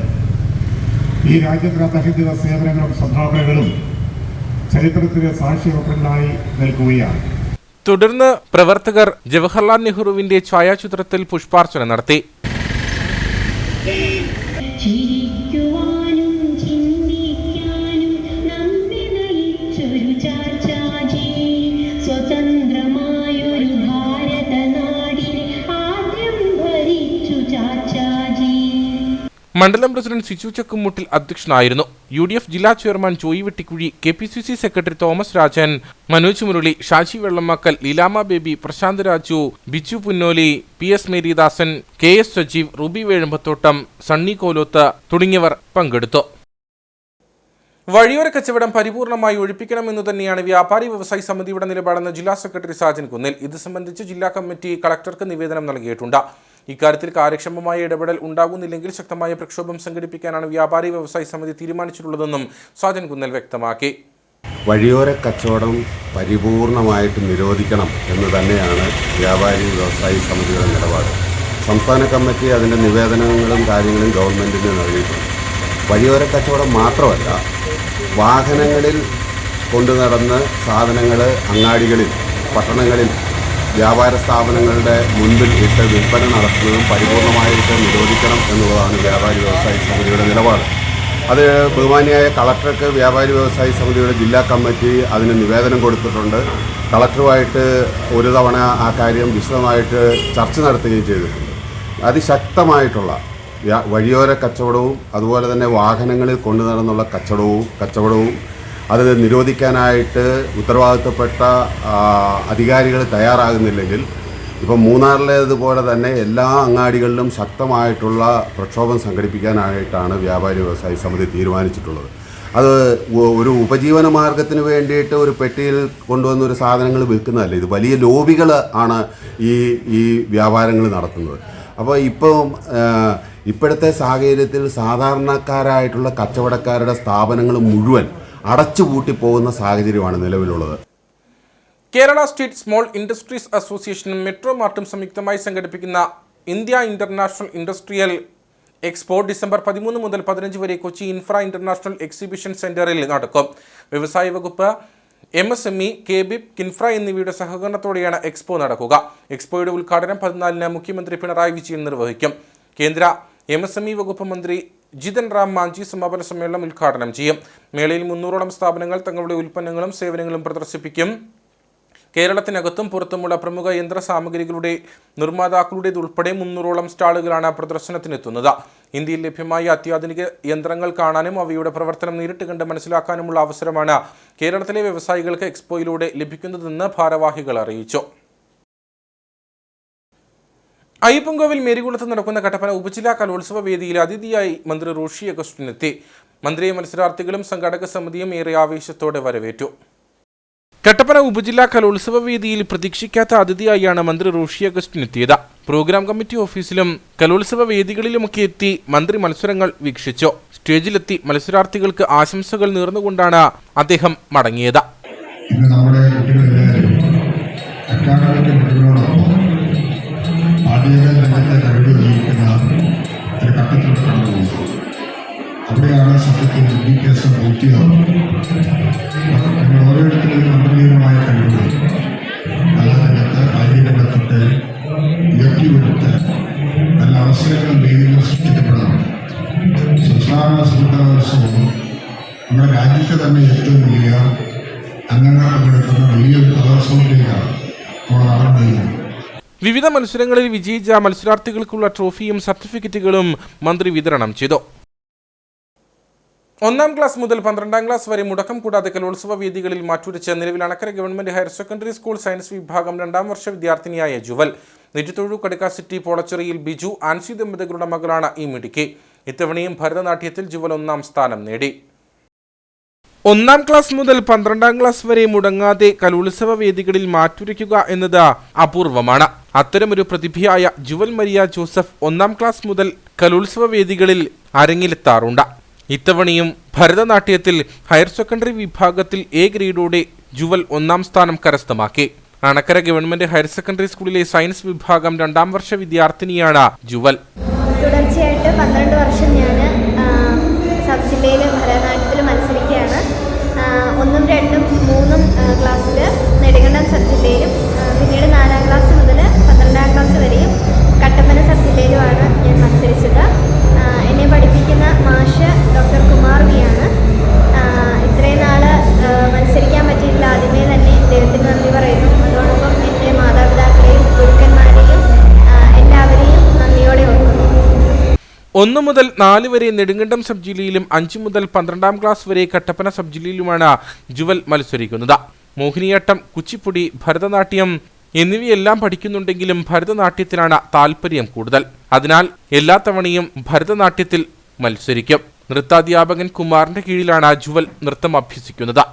[SPEAKER 8] ഈ രാജ്യത്തിന് അദ്ദേഹത്തിൻ്റെ സേവനങ്ങളും സംഭാവനകളും ചരിത്രത്തിലെ സാക്ഷ്യവെക്കലായി നിൽക്കുകയാണ്.
[SPEAKER 1] തുടർന്ന് പ്രവർത്തകർ ജവഹർലാൽ നെഹ്റുവിന്റെ ഛായാചിത്രത്തിൽ പുഷ്പാർച്ചന നടത്തി. മണ്ഡലം പ്രസിഡന്റ് സിച്ചു ചക്കുമുട്ടിൽ അധ്യക്ഷനായിരുന്നു. UDF ജില്ലാ chairman Joy Vettikuzhi, KPCC secretary Thomas Rajan, Manoj Murali, Shaji Vellamakkal, Leelamma Baby, Prashanth Raju, Biju Punnoli, PS Maridasan, KS Sajeev, Ruby Vezhambathottam, Sunny Koloth തുടങ്ങിയവർ പങ്കെടുത്തു. വഴിയോര കച്ചവടം പരിപൂർണമായി ഒഴിപ്പിക്കണമെന്നു തന്നെയാണ് വ്യാപാരി വ്യവസായി സമിതിയുടെ നിലപാടെന്ന് ജില്ലാ സെക്രട്ടറി സാജൻ കുന്നിൽ. ഇത് സംബന്ധിച്ച് ജില്ലാ കമ്മിറ്റി കളക്ടർക്ക് നിവേദനം നൽകിയിട്ടുണ്ട്. ഇക്കാര്യത്തിൽ കാര്യക്ഷമമായ ഇടപെടൽ ഉണ്ടാകുന്നില്ലെങ്കിൽ ശക്തമായ പ്രക്ഷോഭം സംഘടിപ്പിക്കാനാണ് വ്യാപാരി വ്യവസായി സമിതി തീരുമാനിച്ചിട്ടുള്ളതെന്നും സാജൻ കുന്നൽ വ്യക്തമാക്കി.
[SPEAKER 9] വഴിയോര കച്ചവടം പരിപൂർണമായിട്ട് നിരോധിക്കണം എന്ന് തന്നെയാണ് വ്യാപാരി വ്യവസായി സമിതിയുടെ നിലപാട്. സംസ്ഥാന കമ്മിറ്റി അതിൻ്റെ നിവേദനങ്ങളും കാര്യങ്ങളും ഗവൺമെൻറ്റിന് നൽകിയിട്ടുണ്ട്. വഴിയോര കച്ചവടം മാത്രമല്ല, വാഹനങ്ങളിൽ കൊണ്ടുനടന്ന് സാധനങ്ങൾ അങ്ങാടികളിൽ, പട്ടണങ്ങളിൽ വ്യാപാര സ്ഥാപനങ്ങളുടെ മുൻപിൽ ഇട്ട് വിൽപ്പന നടത്തുന്നതും പരിപൂർണമായിട്ട് നിരോധിക്കണം എന്നുള്ളതാണ് വ്യാപാരി വ്യവസായി സമിതിയുടെ നിലപാട്. അത് ബഹുമാനിയായ കളക്ടർക്ക് വ്യാപാരി വ്യവസായി സമിതിയുടെ ജില്ലാ കമ്മിറ്റി അതിന് നിവേദനം കൊടുത്തിട്ടുണ്ട്. കളക്ടറുമായിട്ട് ഒരു തവണ ആ കാര്യം വിശദമായിട്ട് ചർച്ച നടത്തുകയും ചെയ്തിട്ടുണ്ട്. അതിശക്തമായിട്ടുള്ള വഴിയോര കച്ചവടവും അതുപോലെ തന്നെ വാഹനങ്ങളിൽ കൊണ്ടു നടന്നുള്ള കച്ചവടവും അത് നിരോധിക്കാനായിട്ട് ഉത്തരവാദിത്തപ്പെട്ട അധികാരികൾ തയ്യാറാകുന്നില്ലെങ്കിൽ ഇപ്പം മൂന്നാറിലേതുപോലെ തന്നെ എല്ലാ അങ്ങാടികളിലും ശക്തമായിട്ടുള്ള പ്രക്ഷോഭം സംഘടിപ്പിക്കാനായിട്ടാണ് വ്യാപാരി വ്യവസായി സമിതി തീരുമാനിച്ചിട്ടുള്ളത്. അത് ഒരു ഉപജീവന മാർഗത്തിന് വേണ്ടിയിട്ട് ഒരു പെട്ടിയിൽ കൊണ്ടുവന്ന ഒരു സാധനങ്ങൾ വിൽക്കുന്നതല്ല. ഇത് വലിയ ലോബികൾ ആണ് ഈ വ്യാപാരങ്ങൾ നടത്തുന്നത്. അപ്പോൾ ഇപ്പോഴത്തെ സാഹചര്യത്തിൽ സാധാരണക്കാരായിട്ടുള്ള കച്ചവടക്കാരുടെ സ്ഥാപനങ്ങൾ മുഴുവൻ അടച്ചുപൂട്ടി പോകുന്ന സാഹചര്യമാണ് നിലവിലുള്ളത്.
[SPEAKER 1] കേരള സ്റ്റേറ്റ് സ്മോൾ ഇൻഡസ്ട്രീസ് അസോസിയേഷനും മെട്രോ മാർട്ടും സംയുക്തമായി സംഘടിപ്പിക്കുന്ന India international industrial expo December 13 മുതൽ 15 വരെ കൊച്ചി ഇൻഫ്ര ഇന്റർനാഷണൽ എക്സിബിഷൻ സെന്ററിൽ നടക്കും. വ്യവസായ വകുപ്പ്, MSME, KBIP, കിൻഫ്ര എന്നിവയുടെ സഹകരണത്തോടെയാണ് എക്സ്പോ നടക്കുക. എക്സ്പോയുടെ ഉദ്ഘാടനം 14-ന് മുഖ്യമന്ത്രി പിണറായി വിജയൻ നിർവഹിക്കും. കേന്ദ്ര MSME വകുപ്പ് മന്ത്രി ജിതൻ റാം മാഞ്ചി സമാപന സമ്മേളനം ഉദ്ഘാടനം ചെയ്യും. മേളയിൽ 300ഓളം സ്ഥാപനങ്ങൾ തങ്ങളുടെ ഉൽപ്പന്നങ്ങളും സേവനങ്ങളും പ്രദർശിപ്പിക്കും. കേരളത്തിനകത്തും പുറത്തുമുള്ള പ്രമുഖ യന്ത്ര സാമഗ്രികളുടെ നിർമ്മാതാക്കളുടേതുൾപ്പെടെ 300ഓളം സ്റ്റാളുകളാണ് പ്രദർശനത്തിനെത്തുന്നത്. ഇന്ത്യയിൽ ലഭ്യമായ അത്യാധുനിക യന്ത്രങ്ങൾ കാണാനും അവയുടെ പ്രവർത്തനം നേരിട്ട് കണ്ട് മനസ്സിലാക്കാനുമുള്ള അവസരമാണ് കേരളത്തിലെ വ്യവസായികൾക്ക് എക്സ്പോയിലൂടെ ലഭിക്കുന്നതെന്ന് ഭാരവാഹികൾ അറിയിച്ചു. അയ്യപ്പൻകോവിൽ മേരികുളത്ത് നടക്കുന്ന കട്ടപ്പന ഉപജില്ലാ കലോത്സവ വേദിയിൽ അതിഥിയായി മന്ത്രി റോഷി അഗസ്റ്റിനെത്തി. മന്ത്രിയെ മത്സരാർത്ഥികളും സംഘാടക സമിതിയും ഏറെ ആവേശത്തോടെ വരവേറ്റു. കട്ടപ്പന ഉപജില്ലാ കലോത്സവ വേദിയിൽ പ്രതീക്ഷിക്കാത്ത അതിഥിയായാണ് മന്ത്രി റോഷി അഗസ്റ്റിനെത്തിയത്. പ്രോഗ്രാം കമ്മിറ്റി ഓഫീസിലും കലോത്സവ വേദികളിലുമൊക്കെ എത്തി മന്ത്രി മത്സരങ്ങൾ വീക്ഷിച്ചു. സ്റ്റേജിലെത്തി മത്സരാർത്ഥികൾക്ക് ആശംസകൾ നേർന്നുകൊണ്ടാണ് അദ്ദേഹം മടങ്ങിയത്.
[SPEAKER 7] അവിടെയാണ് സത്യത്തിൽ വിദ്യാഭ്യാസം പൂർത്തിയാകുന്നത്. നമ്മൾ ഓരോരുത്തരും അന്തർലീനമായ കഴിവുകൾ നല്ല രംഗത്ത് കായികരംഗത്തൊട്ട് ഉയർത്തിയെടുത്ത് നല്ല അവസരങ്ങളും വേദികളും സൃഷ്ടിക്കപ്പെടണം. സംസ്ഥാന സംഘോത്സവം നമ്മുടെ രാജ്യത്തെ തന്നെ ഏറ്റവും വലിയ അംഗങ്ങൾ പങ്കെടുക്കുന്ന വലിയൊരു കലോത്സവത്തിലേക്കാണ് നമ്മൾ നടന്നത്.
[SPEAKER 1] വിവിധ മത്സരങ്ങളിൽ വിജയിച്ച മത്സരാർത്ഥികൾക്കുള്ള ട്രോഫിയും സർട്ടിഫിക്കറ്റുകളും മന്ത്രി വിതരണം ചെയ്തു. 1ാം ക്ലാസ് മുതൽ 12ാം ക്ലാസ് വരെ മുടക്കം കൂടാതെ കലോത്സവ വേദികളിൽ മാറ്റുരച്ച് നിലവിൽ Anakkara government higher secondary school science വിഭാഗം 2ാം വർഷ വിദ്യാർത്ഥിനിയായ ജുവൽ. നെറ്റിത്തൊഴു കടുക്ക സിറ്റി പോളച്ചെറിയിൽ ബിജു, ആൻസി ദമ്പതികളുടെ മകളാണ് ഈ മിടുക്കി. ഇത്തവണയും ഭരതനാട്യത്തിൽ ജുവൽ 1ാം സ്ഥാനം നേടി. 1ാം ക്ലാസ് മുതൽ 12ാം ക്ലാസ് വരെ മുടങ്ങാതെ കലോത്സവ വേദികളിൽ മാറ്റുരയ്ക്കുക എന്നത് അപൂർവമാണ്. അത്തരമൊരു പ്രതിഭയായ ജുവൽ മരിയ ജോസഫ് 1ാം ക്ലാസ് മുതൽ കലോത്സവ വേദികളിൽ അരങ്ങിലെത്താറുണ്ട്. ഇത്തവണയും ഭരതനാട്യത്തിൽ ഹയർ സെക്കൻഡറി വിഭാഗത്തിൽ A ഗ്രേഡോടെ ജുവൽ 1ാം സ്ഥാനം കരസ്ഥമാക്കി. അണക്കര ഗവൺമെന്റ് ഹയർ സെക്കൻഡറി സ്കൂളിലെ സയൻസ് വിഭാഗം 2ാം വർഷ വിദ്യാർത്ഥിനിയാണ് ജുവൽ.
[SPEAKER 10] തുടർച്ചയായിട്ട് 12 വർഷം ഞാൻ സബ് ജില്ലയിൽ ഭരതനാട്യത്തിൽ മത്സരിക്കുകയാണ്. 1ഉം 2ഉം 3ഉം ക്ലാസ്സിൽ നെടുങ്കണ്ടം സബ് ജില്ലയിലും പിന്നീട് 4ാം ക്ലാസ് മുതൽ 12ാം ക്ലാസ് വരെയും കട്ടപ്പന സബ് ജില്ലയിലുമാണ് ഞാൻ മത്സരിച്ചത്. എന്നെ പഠിപ്പിക്കുന്ന മാഷ് ഡോക്ടർ കുമാർ വിയാണ്. ഇത്രയും നാൾ മത്സരിക്കാൻ പറ്റിയിട്ടില്ല. ആദ്യമേ തന്നെ ദൈവത്തിന് നന്ദി പറയുന്നു. അതോടൊപ്പം എൻ്റെ മാതാപിതാക്കളെയും ഗുരുക്കന്മാരെയും എല്ലാവരെയും നന്ദിയോടെ ഓർക്കുന്നു.
[SPEAKER 1] 1 മുതൽ 4 വരെ നെടുങ്കണ്ടം സബ് ജില്ലയിലും 5 മുതൽ 12ാം ക്ലാസ് വരെ കട്ടപ്പന സബ് ജില്ലയിലുമാണ് ജുവൽ മത്സരിക്കുന്നത്. മോഹിനിയാട്ടം, കുച്ചിപ്പുടി, ഭരതനാട്യം എന്നിവയെല്ലാം പഠിക്കുന്നുണ്ടെങ്കിലും ഭരതനാട്യത്തിലാണ് താല്പര്യം കൂടുതൽ. അതിനാൽ എല്ലാ തവണയും ഭരതനാട്യത്തിൽ മത്സരിക്കും. നൃത്താധ്യാപകൻ കുമാറിന്റെ കീഴിലാണ് ജുവൽ നൃത്തം അഭ്യസിക്കുന്നത്.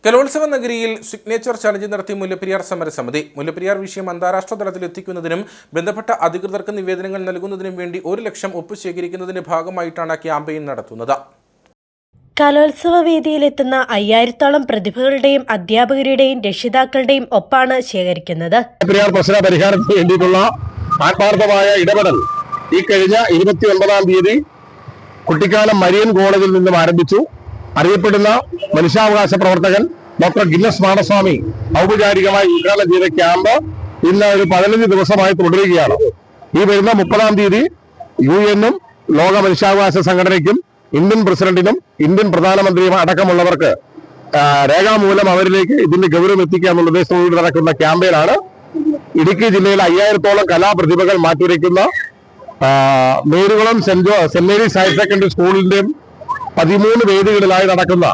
[SPEAKER 1] കലോത്സവ നഗരിയിൽ സിഗ്നേച്ചർ ചലഞ്ച് നടത്തി മുല്ലപ്പെരിയാർ സമരസമിതി. മുല്ലപ്പെരിയാർ വിഷയം അന്താരാഷ്ട്ര തലത്തിൽ എത്തിക്കുന്നതിനും ബന്ധപ്പെട്ട അധികൃതർക്ക് നിവേദനങ്ങൾ നൽകുന്നതിനും വേണ്ടി 1 ലക്ഷം ഒപ്പ് ശേഖരിക്കുന്നതിന്റെ ഭാഗമായിട്ടാണ് ക്യാമ്പയിൻ നടത്തുന്നത്.
[SPEAKER 11] കലോത്സവ വേദിയിലെത്തുന്ന 5000-ഓളം പ്രതിഭകളുടെയും അധ്യാപകരുടെയും രക്ഷിതാക്കളുടെയും ഒപ്പാണ് ശേഖരിക്കുന്നത്.
[SPEAKER 8] പെരിയാർ പ്രശ്ന പരിഹാരത്തിന് വേണ്ടിയിട്ടുള്ള ആത്മാർത്ഥമായ ഇടപെടൽ ഈ കഴിഞ്ഞ 29-ാം തീയതി കുട്ടിക്കാനം മരിയൻ കോളേജിൽ നിന്നും ആരംഭിച്ചു. അറിയപ്പെടുന്ന മനുഷ്യാവകാശ പ്രവർത്തകൻ ഡോക്ടർ ഗിന്നസ് മാടസ്വാമി ഔപചാരികമായി ഉദ്ഘാടനം ചെയ്ത ക്യാമ്പ് ഇന്ന് ഒരു 15 ദിവസമായി തുടരുകയാണ്. ഈ വരുന്ന 30-ാം തീയതി UN-ഉം ലോക മനുഷ്യാവകാശ സംഘടനയ്ക്കും ഇന്ത്യൻ പ്രസിഡന്റിനും ഇന്ത്യൻ പ്രധാനമന്ത്രിയും അടക്കമുള്ളവർക്ക് രേഖാമൂലം അവരിലേക്ക് ഇതിന്റെ ഗൗരവം എത്തിക്കുക എന്നുള്ള ഉദ്ദേശത്തോടെ നടക്കുന്ന ക്യാമ്പയിനാണ്. ഇടുക്കി ജില്ലയിലെ 5000-ഓളം കലാപ്രതിഭകൾ മാറ്റുരയ്ക്കുന്ന Merukulam saint Mary's higher secondary സ്കൂളിന്റെയും 13 വേദികളിലായി നടക്കുന്ന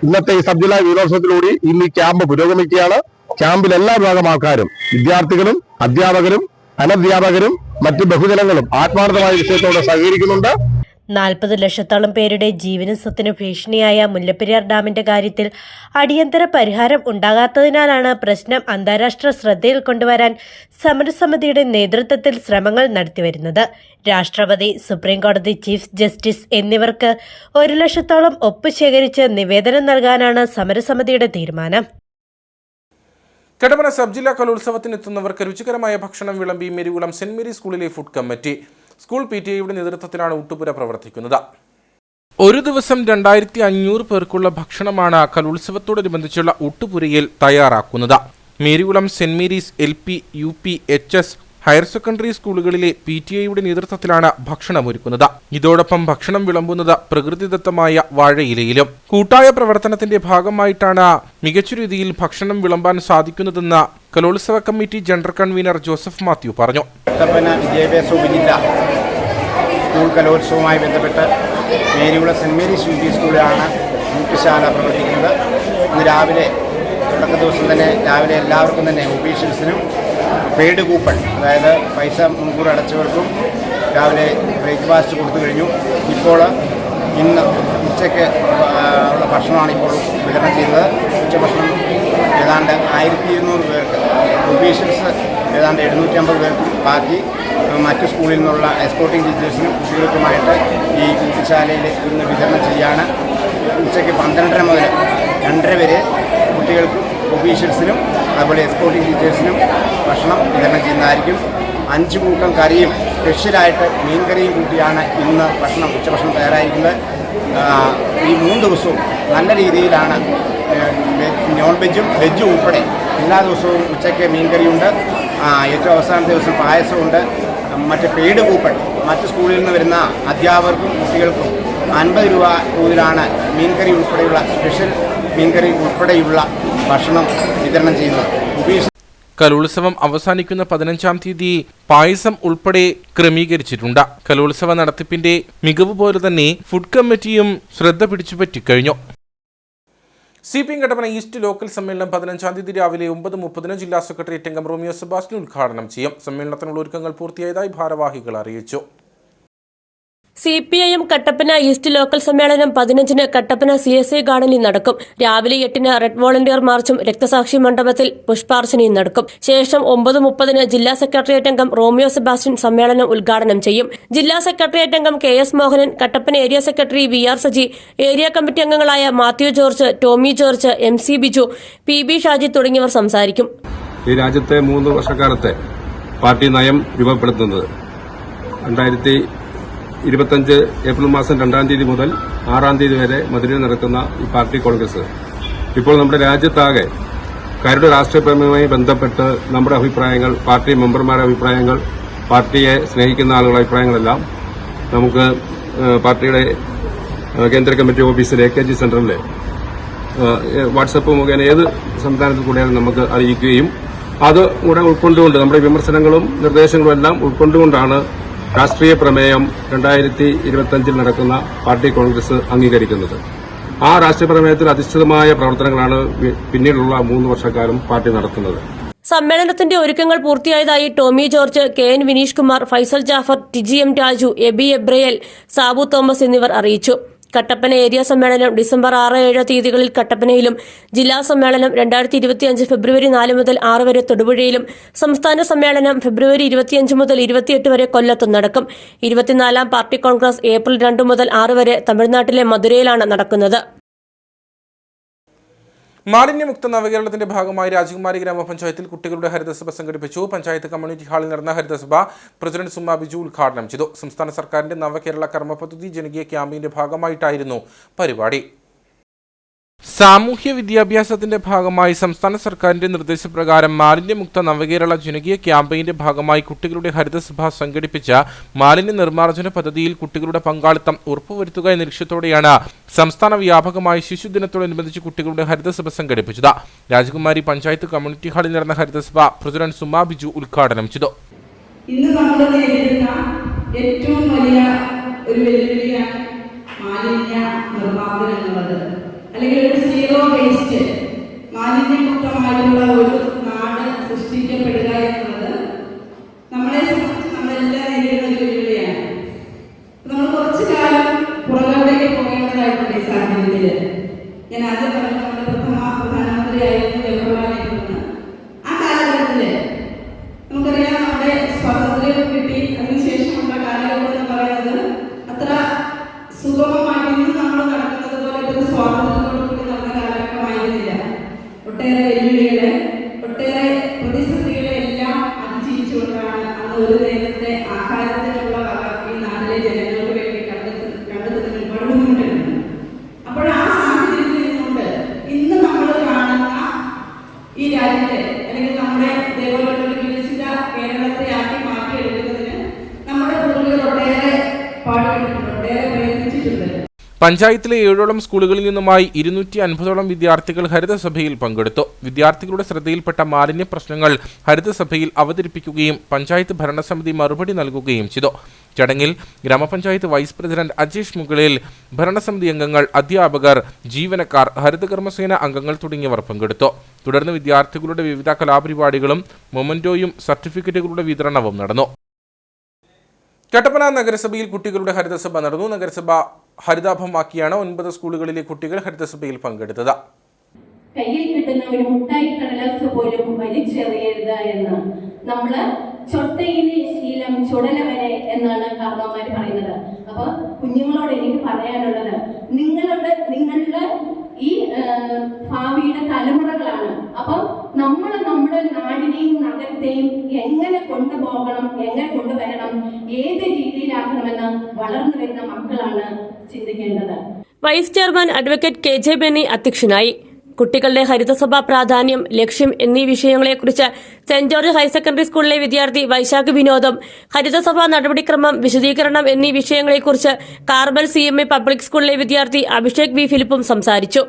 [SPEAKER 8] ഇന്നത്തെ ഈ സബ് ജില്ലാ യുവോത്സവത്തിലൂടെ ഇന്ന് ഈ ക്യാമ്പ് പുരോഗമിക്കുകയാണ്. ക്യാമ്പിൽ എല്ലാ വിഭാഗം ആൾക്കാരും, വിദ്യാർത്ഥികളും അധ്യാപകരും അനധ്യാപകരും മറ്റു ബഹുജനങ്ങളും ആത്മാർത്ഥമായ വിഷയത്തോടെ സഹകരിക്കുന്നുണ്ട്.
[SPEAKER 11] 40 ലക്ഷത്തോളം പേരുടെ ജീവനും സ്വത്തിനും ഭീഷണിയായ മുല്ലപ്പെരിയാർ ഡാമിന്റെ കാര്യത്തിൽ അടിയന്തര പരിഹാരം ഉണ്ടാകാത്തതിനാലാണ് പ്രശ്നം അന്താരാഷ്ട്ര ശ്രദ്ധയിൽ കൊണ്ടുവരാൻ സമരസമിതിയുടെ നേതൃത്വത്തിൽ ശ്രമങ്ങൾ നടത്തിവരുന്നത്. രാഷ്ട്രപതി, സുപ്രീംകോടതി ചീഫ് ജസ്റ്റിസ് എന്നിവർക്ക് 1 ലക്ഷത്തോളം ഒപ്പ് ശേഖരിച്ച് നിവേദനം നൽകാനാണ് സമരസമിതിയുടെ തീരുമാനം.
[SPEAKER 1] കട്ടപ്പന സബ് ജില്ലാ കലോത്സവത്തിനെത്തുന്നവർക്ക് രുചികരമായ ഭക്ഷണം വിളമ്പി മേരികുളം സെന്റ് മേരീസ് സ്കൂളിലെ ഫുഡ് കമ്മിറ്റി. സ്കൂൾ PTA-യുടെ നേതൃത്വത്തിലാണ് ഊട്ടുപുര പ്രവർത്തിക്കുന്നത്. ഒരു ദിവസം 2500 പേർക്കുള്ള ഭക്ഷണമാണ് കലോത്സവത്തോടനുബന്ധിച്ചുള്ള ഊട്ടുപുരയിൽ തയ്യാറാക്കുന്നത്. Marykulam saint Mary's LP, UP, HS higher secondary സ്കൂളുകളിലെ PTA-യുടെ നേതൃത്വത്തിലാണ് ഭക്ഷണമൊരുക്കുന്നത്. ഇതോടൊപ്പം ഭക്ഷണം വിളമ്പുന്നത് പ്രകൃതിദത്തമായ വാഴയിലയിലും. കൂട്ടായ പ്രവർത്തനത്തിന്റെ ഭാഗമായിട്ടാണ് മികച്ച രീതിയിൽ ഭക്ഷണം വിളമ്പാൻ സാധിക്കുന്നതെന്ന് കലോത്സവ committee general convener Joseph Mathew പറഞ്ഞു.
[SPEAKER 12] കട്ടപ്പന വിദ്യാഭ്യാസ ഉപജില്ല സ്കൂൾ കലോത്സവവുമായി ബന്ധപ്പെട്ട് മേരികുളം സെന്റ് മേരീസ് UP സ്കൂളിലാണ് ഊട്ടുശാല പ്രവർത്തിക്കുന്നത്. ഇന്ന് രാവിലെ തുടക്ക ദിവസം തന്നെ രാവിലെ എല്ലാവർക്കും തന്നെ ഒഫീഷ്യൽസിനും പെയ്ഡ് കൂപ്പൺ, അതായത് പൈസ മുൻകൂർ അടച്ചവർക്കും രാവിലെ ബ്രേക്ക്ഫാസ്റ്റ് കൊടുത്തു കഴിഞ്ഞു. ഇപ്പോൾ ഇന്ന് ഉച്ചയ്ക്ക് ഉള്ള ഭക്ഷണമാണ് ഇപ്പോൾ വിതരണം ചെയ്യുന്നത്. ഉച്ചഭക്ഷണം ഏതാണ്ട് 1200 പേർക്ക്, ഒഫീഷ്യൽസ് ഏതാണ്ട് 750 പേർക്ക്, ബാക്കി മറ്റു സ്കൂളിൽ നിന്നുള്ള എസ്കോർട്ടിംഗ് ടീച്ചേഴ്സിനും കുട്ടികൾക്കുമായിട്ട് ഈ ഊട്ടുശാലയിൽ ഇന്ന് വിതരണം ചെയ്യാണ്. ഉച്ചയ്ക്ക് 12:30 മുതൽ 2:30 വരെ കുട്ടികൾക്കും ഒഫീഷ്യൽസിനും അതുപോലെ എസ്കോർട്ടിംഗ് ടീച്ചേഴ്സിനും ഭക്ഷണം വിതരണം ചെയ്യുന്നതായിരിക്കും. 5 കൂട്ടം കറിയും സ്പെഷ്യലായിട്ട് മീൻ കറിയും കൂട്ടിയാണ് ഇന്ന് ഉച്ചഭക്ഷണം തയ്യാറായിരിക്കുന്നത്. ഈ 3 ദിവസവും നല്ല രീതിയിലാണ് നോൺ വെജും വെജും ഉൾപ്പെടെ എല്ലാ ദിവസവും ഉച്ചയ്ക്ക് മീൻ കറിയുണ്ട്. ഏറ്റവും അവസാനത്തെ ദിവസം പായസമുണ്ട്. മറ്റ് പെയ്ഡ് കൂപ്പൺ മറ്റ് സ്കൂളിൽ നിന്ന് വരുന്ന അധ്യാപകർക്കും കുട്ടികൾക്കും 50 രൂപ തോതിലാണ് മീൻകറി ഉൾപ്പെടെയുള്ള സ്പെഷ്യൽ മീൻകറി ഉൾപ്പെടെയുള്ള ഭക്ഷണം വിതരണം ചെയ്യുന്നത്.
[SPEAKER 1] കലോത്സവം അവസാനിക്കുന്ന 15-ാം തീയതി പായസം ഉൾപ്പെടെ ക്രമീകരിച്ചിട്ടുണ്ട്. കലോത്സവ നടത്തിപ്പിന്റെ മികവ് പോലെ തന്നെ ഫുഡ് കമ്മിറ്റിയും ശ്രദ്ധ പിടിച്ചുപറ്റിക്കഴിഞ്ഞു. CPM കട്ടപ്പന ഈസ്റ്റ് ലോക്കൽ സമ്മേളനം 15-ാം തീയതി രാവിലെ 9:30 ജില്ലാ സെക്രട്ടേറിയറ്റ് അംഗം റോമിയോ സെബാസ്റ്റ്യൻ ഉദ്ഘാടനം ചെയ്യും. സമ്മേളനത്തിനുള്ള ഒരുക്കങ്ങൾ പൂർത്തിയായതായി ഭാരവാഹികൾ അറിയിച്ചു.
[SPEAKER 11] CPIM കട്ടപ്പന ഈസ്റ്റ് ലോക്കൽ സമ്മേളനം 15-ന് കട്ടപ്പന CSI ഗാർഡനിൽ നടക്കും. രാവിലെ 8-ന് റെഡ് വോളണ്ടിയർ മാർച്ചും രക്തസാക്ഷി മണ്ഡപത്തിൽ പുഷ്പാർച്ചനയും നടക്കും. ശേഷം 9:30-ന് ജില്ലാ സെക്രട്ടേറിയറ്റ് അംഗം റോമിയോ സെബാസ്റ്റ്യൻ സമ്മേളനം ഉദ്ഘാടനം ചെയ്യും. ജില്ലാ സെക്രട്ടേറിയറ്റ് അംഗം KS Mohanan, Kattappana area secretary VR Saji, area committee അംഗങ്ങളായ മാത്യു ജോർജ്, ടോമി ജോർജ്, MC ബിജു, PB ഷാജി തുടങ്ങിയവർ സംസാരിക്കും.
[SPEAKER 13] ഈ രാജ്യത്തെ 3 വർഷക്കാലത്തെ പാർട്ടി നയം രൂപപ്പെടുത്തുന്നത് 2025 ഏപ്രിൽ മാസം 2-ാം തീയതി മുതൽ 6-ാം തീയതി വരെ മധുരയിൽ നടക്കുന്ന ഈ പാർട്ടി കോൺഗ്രസ് ഇപ്പോൾ നമ്മുടെ രാജ്യത്താകെ കരട് രാഷ്ട്രീയ പ്രമേയവുമായി ബന്ധപ്പെട്ട് നമ്മുടെ അഭിപ്രായങ്ങൾ, പാർട്ടി മെമ്പർമാരുടെ അഭിപ്രായങ്ങൾ, പാർട്ടിയെ സ്നേഹിക്കുന്ന ആളുകളുടെ അഭിപ്രായങ്ങളെല്ലാം നമുക്ക് പാർട്ടിയുടെ കേന്ദ്ര കമ്മിറ്റി ഓഫീസിൽ AKG സെന്ററിൽ വാട്സപ്പ് മുഖേന ഏത് സംസ്ഥാനത്തിൽ കൂടെയാണ് നമുക്ക് അറിയിക്കുകയും അത് കൂടെ ഉൾക്കൊണ്ടുകൊണ്ട് നമ്മുടെ വിമർശനങ്ങളും നിർദ്ദേശങ്ങളും എല്ലാം ഉൾക്കൊണ്ടുകൊണ്ടാണ് രാഷ്ട്രീയ പ്രമേയം 2025 നടക്കുന്ന പാർട്ടി കോൺഗ്രസ് അംഗീകരിക്കുന്നത്. ആ രാഷ്ട്രീയ പ്രമേയത്തിൽ അധിഷ്ഠിതമായ പ്രവർത്തനങ്ങളാണ് പിന്നീടുള്ള 3 വർഷക്കാലം പാർട്ടി നടത്തുന്നത്.
[SPEAKER 11] സമ്മേളനത്തിന്റെ ഒരുക്കങ്ങൾ പൂർത്തിയായതായി ടോമി ജോർജ്, KN വിനീഷ് കുമാർ, ഫൈസൽ ജാഫർ, TGM രാജു, എബി എബ്രയേൽ, സാബു തോമസ് എന്നിവർ അറിയിച്ചു. കട്ടപ്പന ഏരിയ സമ്മേളനം ഡിസംബർ 6-7 തീയതികളിൽ കട്ടപ്പനയിലും, ജില്ലാ സമ്മേളനം 2025 ഫെബ്രുവരി 4 മുതൽ 6 വരെ തൊടുപുഴയിലും, സംസ്ഥാന സമ്മേളനം ഫെബ്രുവരി 25 മുതൽ 28 വരെ കൊല്ലത്തും നടക്കും. 24ാം പാർട്ടി കോൺഗ്രസ് ഏപ്രിൽ 2 മുതൽ 6 വരെ തമിഴ്നാട്ടിലെ മധുരയിലാണ് നടക്കുന്നത്.
[SPEAKER 1] മാലിന്യമുക്ത നവകേരളത്തിന്റെ ഭാഗമായി രാജകുമാരി ഗ്രാമപഞ്ചായത്തിൽ കുട്ടികളുടെ ഹരിതസഭ സംഘടിപ്പിച്ചു. പഞ്ചായത്ത് കമ്മ്യൂണിറ്റി ഹാളിൽ നടന്ന ഹരിതസഭ പ്രസിഡന്റ് സുമ ബിജു ഉദ്ഘാടനം ചെയ്തു. സംസ്ഥാന സർക്കാരിന്റെ നവകേരള കർമ്മ പദ്ധതി ജനകീയ ക്യാമ്പയിന്റെ ഭാഗമായിട്ടായിരുന്നു പരിപാടി. സാമൂഹ്യ വിദ്യാഭ്യാസത്തിന്റെ ഭാഗമായി സംസ്ഥാന സർക്കാരിന്റെ നിർദ്ദേശപ്രകാരം മാലിന്യമുക്ത നവകേരള ജനകീയ ക്യാമ്പയിന്റെ ഭാഗമായി കുട്ടികളുടെ ഹരിതസഭ സംഘടിപ്പിച്ച മാലിന്യ നിർമ്മാർജ്ജന പദ്ധതിയിൽ കുട്ടികളുടെ പങ്കാളിത്തം ഉറപ്പുവരുത്തുക എന്ന ലക്ഷ്യത്തോടെയാണ് സംസ്ഥാന വ്യാപകമായി ശിശുദിനത്തോടനുബന്ധിച്ച് കുട്ടികളുടെ ഹരിതസഭ സംഘടിപ്പിച്ചത്. രാജകുമാരി പഞ്ചായത്ത് കമ്മ്യൂണിറ്റി ഹാളിൽ നടന്ന ഹരിതസഭ പ്രസിഡന്റ് സുമ ബിജു ഉദ്ഘാടനം ചെയ്തു.
[SPEAKER 5] ഇന്ന് നമ്മൾ നേരിടുന്ന ഏറ്റവും വലിയ ഒരു വെല്ലുവിളിയാണ് മാലിന്യ നിർമ്മാർജ്ജനം എന്നുള്ളത്, അല്ലെങ്കിൽ ഒരു സീറോ വേസ്റ്റ് മാലിന്യമുക്തമായിട്ടുള്ള ഒരു നാട് സൃഷ്ടിക്കപ്പെടുക എന്നുള്ളത് നമ്മളെ സംബന്ധിച്ച് നമ്മളെല്ലാം നേരിടുന്ന ഒരു വെല്ലുവിളിയാണ്. നമ്മൾ കുറച്ചു കാലം പുറകോട്ടേക്ക് പോകേണ്ടതായിട്ടുണ്ട് ഈ സാഹചര്യത്തിൽ. ഞാൻ ആദ്യം പറഞ്ഞു നമ്മുടെ പ്രധാനമന്ത്രിയായിരുന്നു ജവഹർലാൽ നെഹ്റു. ആ കാലഘട്ടത്തിൽ നമുക്കറിയാം നമ്മുടെ സ്വാതന്ത്ര്യം കിട്ടി അതിനുശേഷമുള്ള കാലഘട്ടം എന്ന് പറയുന്നത് അത്ര സുഗമമായിട്ട് ഇന്ന് നമ്മൾ നടക്കുന്നത് പോലെ ഒരു സ്വാതന്ത്ര്യത്തോടുകൂടി നടന്ന കാലഘട്ടമായിരുന്നില്ല. ഒട്ടേറെ വെല്ലുവിളികളെ, ഒട്ടേറെ പ്രതിസന്ധികളെ എല്ലാം അതിജീവിച്ചുകൊണ്ടാണ് അന്ന് ഒരു നേരത്തെ ആഹാരത്തിനുള്ള ഈ നാട്ടിലെ ജനങ്ങൾക്ക് വേണ്ടി കണ്ടെത്തുന്നതിന് ഒരുപാട് ബുദ്ധിമുട്ടുണ്ട്. അപ്പോൾ ആ സാഹചര്യത്തിൽ നിന്നുകൊണ്ട് ഇന്ന് നമ്മൾ കാണുന്ന ഈ രാജ്യത്തെ അല്ലെങ്കിൽ നമ്മുടെ ഇതേപോലുള്ള ഒരു വികസിത കേരളത്തെ ആക്കി മാറ്റിയെടുക്കുന്നതിന് നമ്മുടെ പൂർവികർ ഒട്ടേറെ പാടുപെട്ടിട്ടുണ്ട്, ഒട്ടേറെ പ്രയത്നിച്ചിട്ടുണ്ട്.
[SPEAKER 1] പഞ്ചായത്തിലെ 7ഓളം സ്കൂളുകളിൽ നിന്നുമായി 250ഓളം വിദ്യാർത്ഥികൾ ഹരിതസഭയിൽ പങ്കെടുത്തു. വിദ്യാർത്ഥികളുടെ ശ്രദ്ധയിൽപ്പെട്ട മാലിന്യ പ്രശ്നങ്ങൾ ഹരിതസഭയിൽ അവതരിപ്പിക്കുകയും പഞ്ചായത്ത് ഭരണസമിതി മറുപടി നൽകുകയും ചെയ്തു. ചടങ്ങിൽ ഗ്രാമപഞ്ചായത്ത് വൈസ് പ്രസിഡന്റ് അജീഷ് മുകളിൽ, ഭരണസമിതി അംഗങ്ങൾ, അധ്യാപകർ, ജീവനക്കാർ, ഹരിതകർമ്മസേന അംഗങ്ങൾ തുടങ്ങിയവർ പങ്കെടുത്തു. തുടർന്ന് വിദ്യാർത്ഥികളുടെ വിവിധ കലാപരിപാടികളും മൊമന്റോയും സർട്ടിഫിക്കറ്റുകളുടെ വിതരണവും നടന്നു. കട്ടപ്പന നഗരസഭയിൽ കുട്ടികളുടെ ഹരിതസഭ നടന്നു. നഗരസഭ ഹരിതാഭമാക്കിയാണ് 9 സ്കൂളുകളിലെ കുട്ടികൾ ഹരിതസഭയിൽ പങ്കെടുത്തത്.
[SPEAKER 5] കയ്യിൽ കിട്ടുന്ന ഒരു മുട്ടായി കടലാസ് പോലും വലിച്ചെറിയരുത് എന്ന് നമ്മള് ചൊട്ടയിലെ ശീലം ചുടല വരെ എന്നാണ് കാരണവന്മാർ പറയുന്നത്. അപ്പൊ കുഞ്ഞുങ്ങളോട് എനിക്ക് പറയാനുള്ളത്, നിങ്ങളുടെ ഈ ഭാവിയുടെ തലമുറകളാണ്. അപ്പം നമ്മൾ നമ്മുടെ നാടിനെയും നഗരത്തെയും എങ്ങനെ കൊണ്ടുപോകണം, എങ്ങനെ കൊണ്ടുവരണം, ഏത് രീതിയിലാക്കണമെന്ന് വളർന്നു വരുന്ന മക്കളാണ് ചിന്തിക്കേണ്ടത്.
[SPEAKER 11] Vice chairman advocate KJ Benny അധ്യക്ഷനായി. കുട്ടികളുടെ ഹരിതസഭാ പ്രാധാന്യം, ലക്ഷ്യം എന്നീ വിഷയങ്ങളെക്കുറിച്ച് സെന്റ് ജോർജ് ഹയർ സെക്കൻഡറി സ്കൂളിലെ വിദ്യാർത്ഥി വൈശാഖ് വിനോദം, ഹരിതസഭാ നടപടിക്രമം വിശദീകരണം എന്നീ വിഷയങ്ങളെക്കുറിച്ച് കാർമൽ CMA പബ്ലിക് സ്കൂളിലെ വിദ്യാർത്ഥി അഭിഷേക് V ഫിലിപ്പും സംസാരിച്ചു.